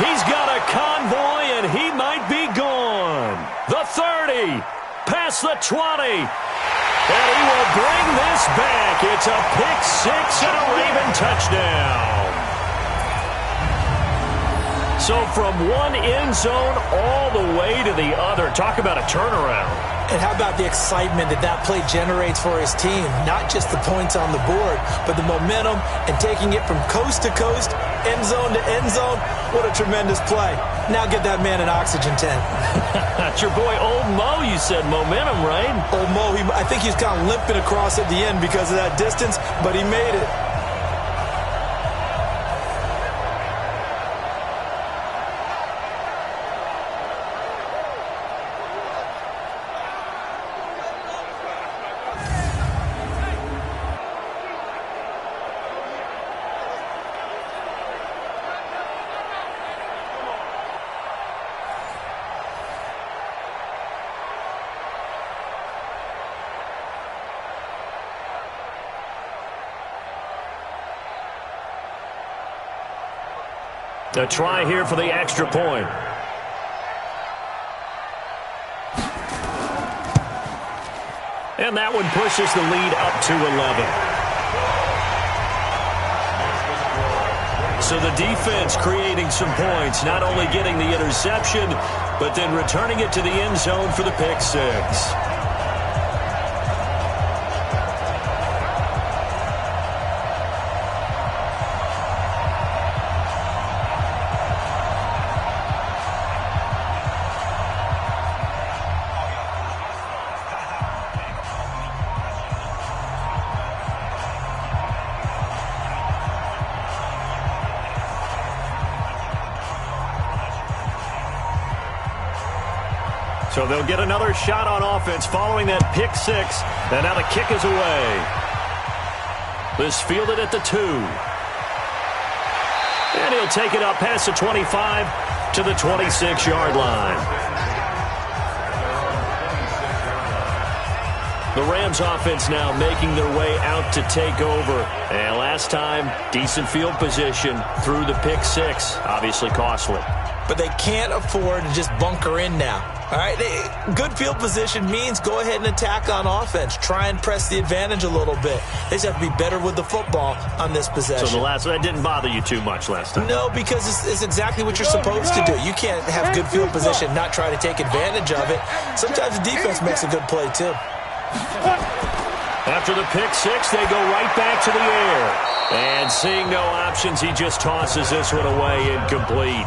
He's got a convoy, and he might be gone. The 30, past the 20. And he will bring this back. It's a pick 6 and a Raven touchdown. So from one end zone all the way to the other. Talk about a turnaround. And how about the excitement that that play generates for his team? Not just the points on the board, but the momentum and taking it from coast to coast, end zone to end zone. What a tremendous play. Now get that man an oxygen tank. That's your boy Old Mo, you said. Momentum, right? Old Mo, I think he's kind of limping across at the end because of that distance, but he made it. A try here for the extra point. And that one pushes the lead up to 11. So the defense creating some points, not only getting the interception, but then returning it to the end zone for the pick 6. So they'll get another shot on offense following that pick 6. And now the kick is away. This fielded at the 2. And he'll take it up past the 25 to the 26-yard line. The Rams offense now making their way out to take over. And last time, decent field position through the pick 6. Obviously costly. But they can't afford to just bunker in now. All right, good field position means go ahead and attack on offense. Try and press the advantage a little bit. They just have to be better with the football on this possession. So that didn't bother you too much last time? No, because it's exactly what you're supposed to do. You can't have good field position, not try to take advantage of it. Sometimes the defense makes a good play, too. After the pick 6, they go right back to the air. And seeing no options, he just tosses this one away, incomplete.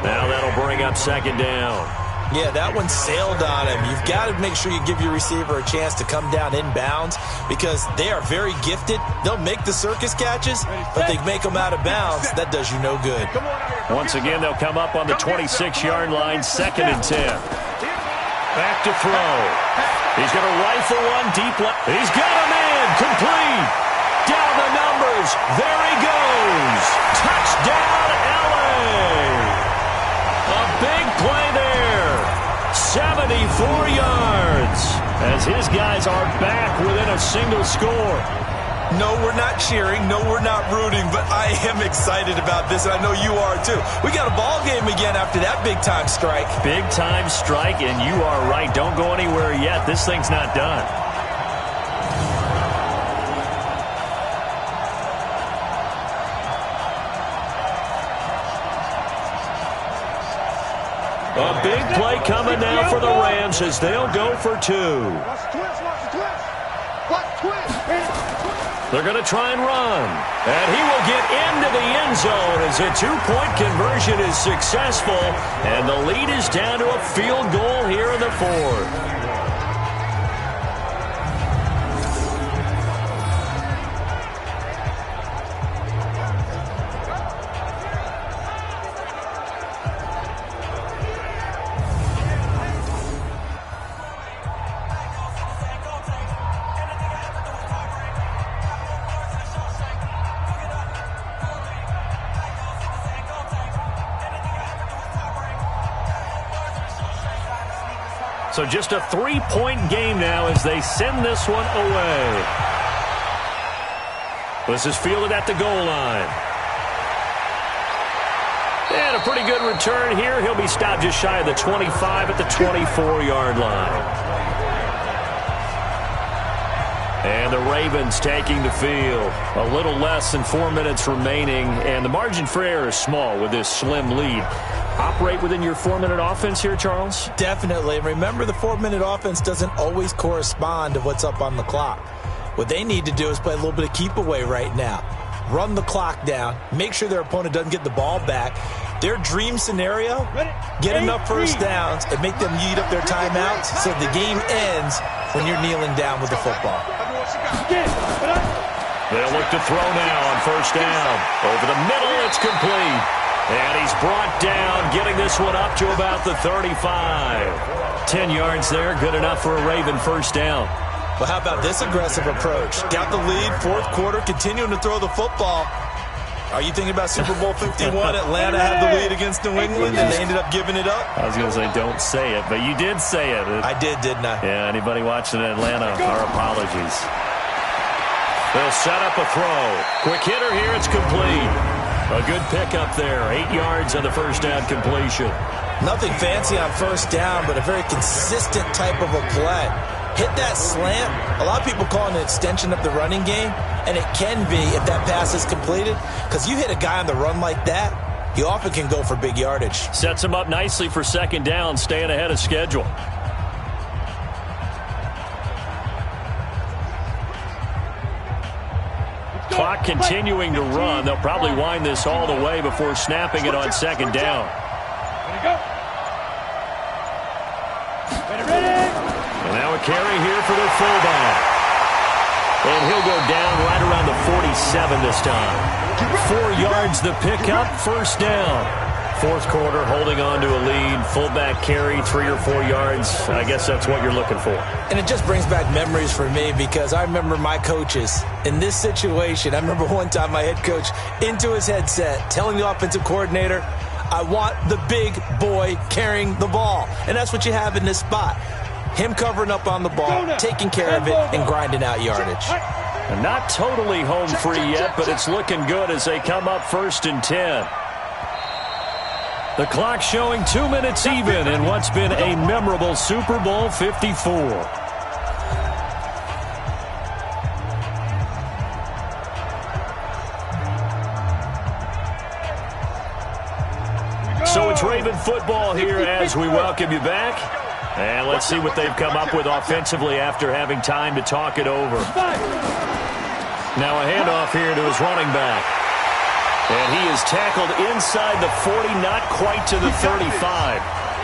Now that'll bring up 2nd down. Yeah, that one sailed on him. You've got to make sure you give your receiver a chance to come down inbounds because they are very gifted. They'll make the circus catches, but they make them out of bounds. That does you no good. Once again, they'll come up on the 26-yard line, 2nd and 10. Back to throw. He's going to rifle one deep left. He's got a man, complete. Down the numbers. There he goes. Touchdown, LA. A big play there. 74 yards as his guys are back within a single score. No, we're not cheering. No, we're not rooting. But I am excited about this, and I know you are too. We got a ball game again after that big-time strike. Big-time strike, and you are right. Don't go anywhere yet. This thing's not done. A big play coming now for the Rams as they'll go for 2. Watch the twist, watch the twist. Watch the twist. They're going to try and run. And he will get into the end zone as a 2-point conversion is successful. And the lead is down to a field goal here in the 4th. So just a 3-point game now as they send this one away. This is fielded at the goal line. And a pretty good return here. He'll be stopped just shy of the 25 at the 24-yard line. And the Ravens taking the field. A little less than 4 minutes remaining, and the margin for error is small with this slim lead. Operate within your 4-minute offense here, Charles? Definitely. Remember, the 4-minute offense doesn't always correspond to what's up on the clock. What they need to do is play a little bit of keep away right now. Run the clock down. Make sure their opponent doesn't get the ball back. Their dream scenario, get enough first downs and make them eat up their timeouts so the game ends when you're kneeling down with the football. They'll look to throw now on first down. Over the middle, it's complete. And he's brought down, getting this one up to about the 35. 10 yards there, good enough for a Raven first down. Well, how about this aggressive approach? Got the lead, 4th quarter, continuing to throw the football. Are you thinking about Super Bowl 51? Atlanta had the lead against New England, and they ended up giving it up? I was going to say, don't say it, but you did say it. I did, didn't I? Yeah, anybody watching in Atlanta, our apologies. They'll set up a throw. Quick hitter here, it's complete. A good pickup there. 8 yards on the first down completion. Nothing fancy on first down, but a very consistent type of a play. Hit that slant. A lot of people call it an extension of the running game, and it can be if that pass is completed, because you hit a guy on the run like that, you often can go for big yardage. Sets him up nicely for second down, staying ahead of schedule. Clock continuing to run. They'll probably wind this all the way before snapping it on second down. And now a carry here for their fullback. And he'll go down right around the 47 this time. 4 yards the pickup, first down. 4th quarter, holding on to a lead. Fullback carry, 3 or 4 yards. I guess that's what you're looking for. And it just brings back memories for me because I remember my coaches in this situation. I remember one time my head coach into his headset telling the offensive coordinator, I want the big boy carrying the ball. And that's what you have in this spot. Him covering up on the ball, taking care of it, and grinding out yardage. And not totally home free yet, but it's looking good as they come up 1st and 10. The clock showing 2 minutes even in what's been a memorable Super Bowl 54. So it's Raven football here as we welcome you back. And let's see what they've come up with offensively after having time to talk it over. Now a handoff here to his running back. And he is tackled inside the 40, not quite to the 35.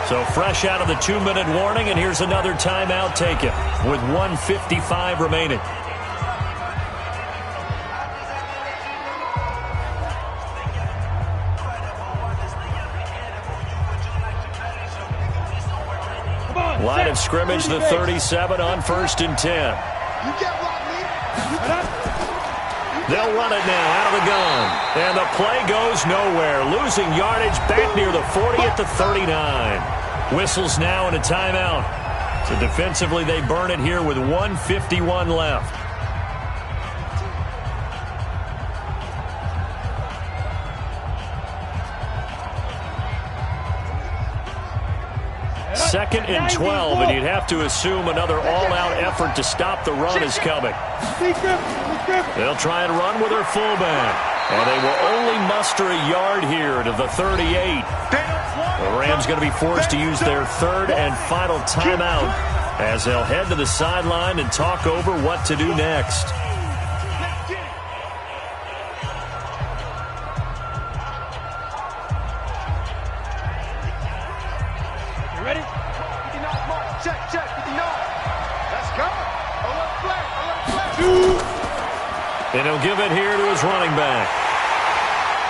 So fresh out of the 2-minute warning, and here's another timeout taken with 1:55 remaining. Line of scrimmage, the 37 on 1st and 10. They'll run it now out of the gun. And the play goes nowhere. Losing yardage back near the 40 at the 39. Whistles now and a timeout. So defensively they burn it here with 1:51 left. 2nd and 12, and you'd have to assume another all-out effort to stop the run is coming. They'll try and run with their fullback. And they will only muster a yard here to the 38. The Rams going to be forced to use their 3rd and final timeout as they'll head to the sideline and talk over what to do next. You ready? 59 mark. Check, 59. Let's go. Alert flag. And he'll give it here to his running back.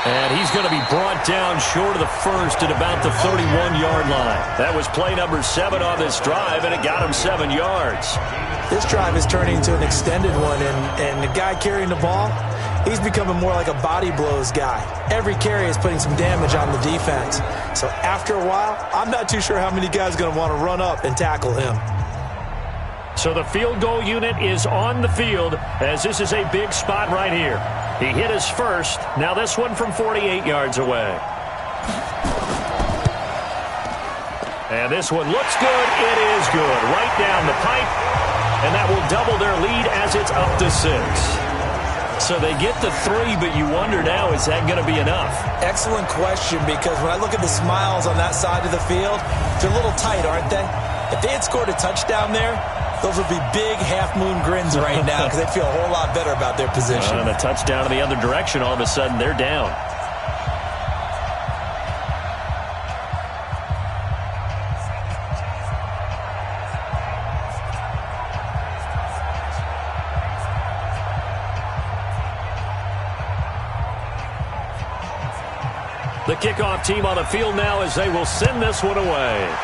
And he's going to be brought down short of the first at about the 31-yard line. That was play number 7 on this drive, and it got him 7 yards. This drive is turning into an extended one, and the guy carrying the ball, he's becoming more like a body blows guy. Every carry is putting some damage on the defense. So after a while, I'm not too sure how many guys are going to want to run up and tackle him. So the field goal unit is on the field as this is a big spot right here. He hit his first. Now this one from 48 yards away. And this one looks good. It is good. Right down the pipe. And that will double their lead as it's up to 6. So they get the 3, but you wonder now, is that going to be enough? Excellent question, because when I look at the smiles on that side of the field, they're a little tight, aren't they? If they had scored a touchdown there, those would be big half-moon grins right now because they'd feel a whole lot better about their position. And a touchdown in the other direction, all of a sudden they're down. The kickoff team on the field now as they will send this one away.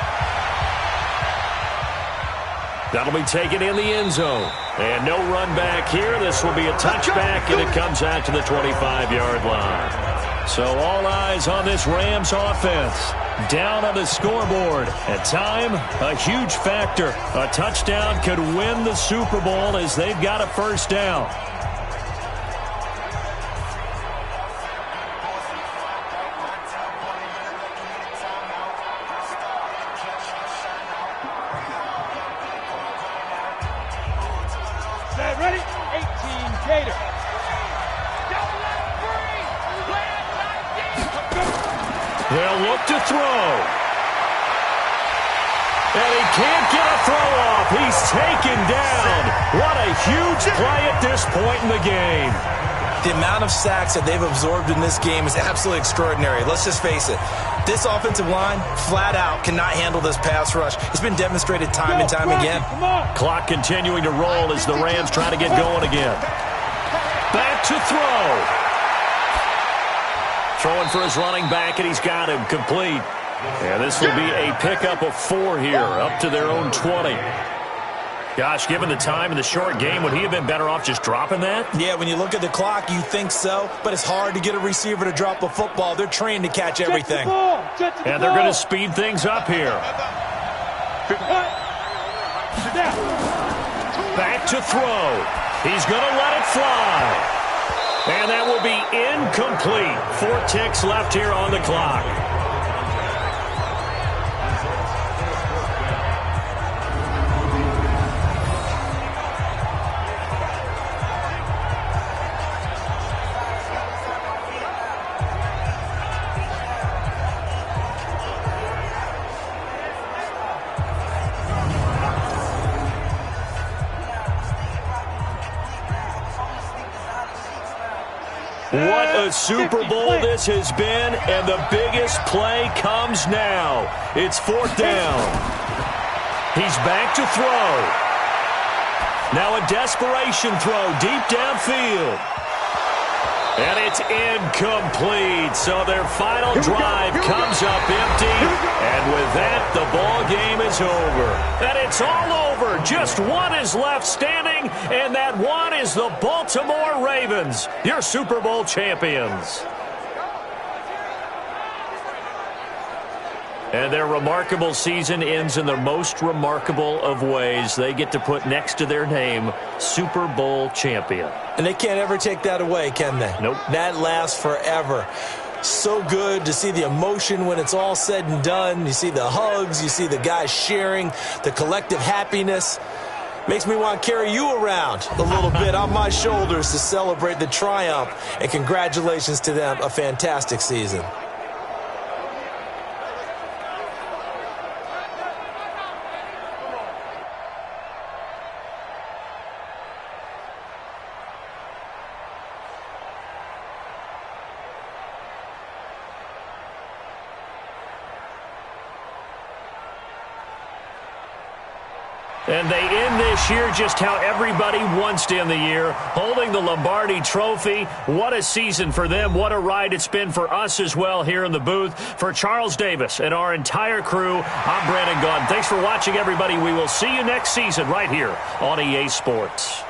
That'll be taken in the end zone. And no run back here. This will be a touchback, and it comes out to the 25-yard line. So all eyes on this Rams offense. Down on the scoreboard. At time, a huge factor. A touchdown could win the Super Bowl as they've got a first down. Ready? 18 Gator. They'll look to throw. And he can't get a throw off. He's taken down. What a huge play at this point in the game. The amount of sacks that they've absorbed in this game is absolutely extraordinary. Let's just face it. This offensive line, flat out, cannot handle this pass rush. It's been demonstrated time and time again. Clock continuing to roll as the Rams try to get going again. Back to throw. Throwing for his running back, and he's got him complete. And this will be a pickup of 4 here, up to their own 20. Gosh, given the time in the short game, would he have been better off just dropping that? Yeah, when you look at the clock, you think so, but it's hard to get a receiver to drop a football. They're trained to catch everything. And they're going to speed things up here. Back to throw. He's going to let it fly. And that will be incomplete. 4 ticks left here on the clock. What a Super Bowl this has been, and the biggest play comes now. It's 4th down. He's back to throw. Now a desperation throw deep downfield. And it's incomplete. So their final drive comes up empty. And with that, the ball game is over. And it's all over. Just one is left standing, and that one is the Baltimore Ravens, your Super Bowl champions. And their remarkable season ends in the most remarkable of ways. They get to put next to their name, Super Bowl champion. And they can't ever take that away, can they? Nope. That lasts forever. So good to see the emotion when it's all said and done. You see the hugs, you see the guys sharing, the collective happiness. Makes me want to carry you around a little bit on my shoulders to celebrate the triumph. And congratulations to them, a fantastic season. And they end this year just how everybody wants to end the year, holding the Lombardi Trophy. What a season for them. What a ride it's been for us as well here in the booth. For Charles Davis and our entire crew, I'm Brandon Gaudin. Thanks for watching, everybody. We will see you next season right here on EA Sports.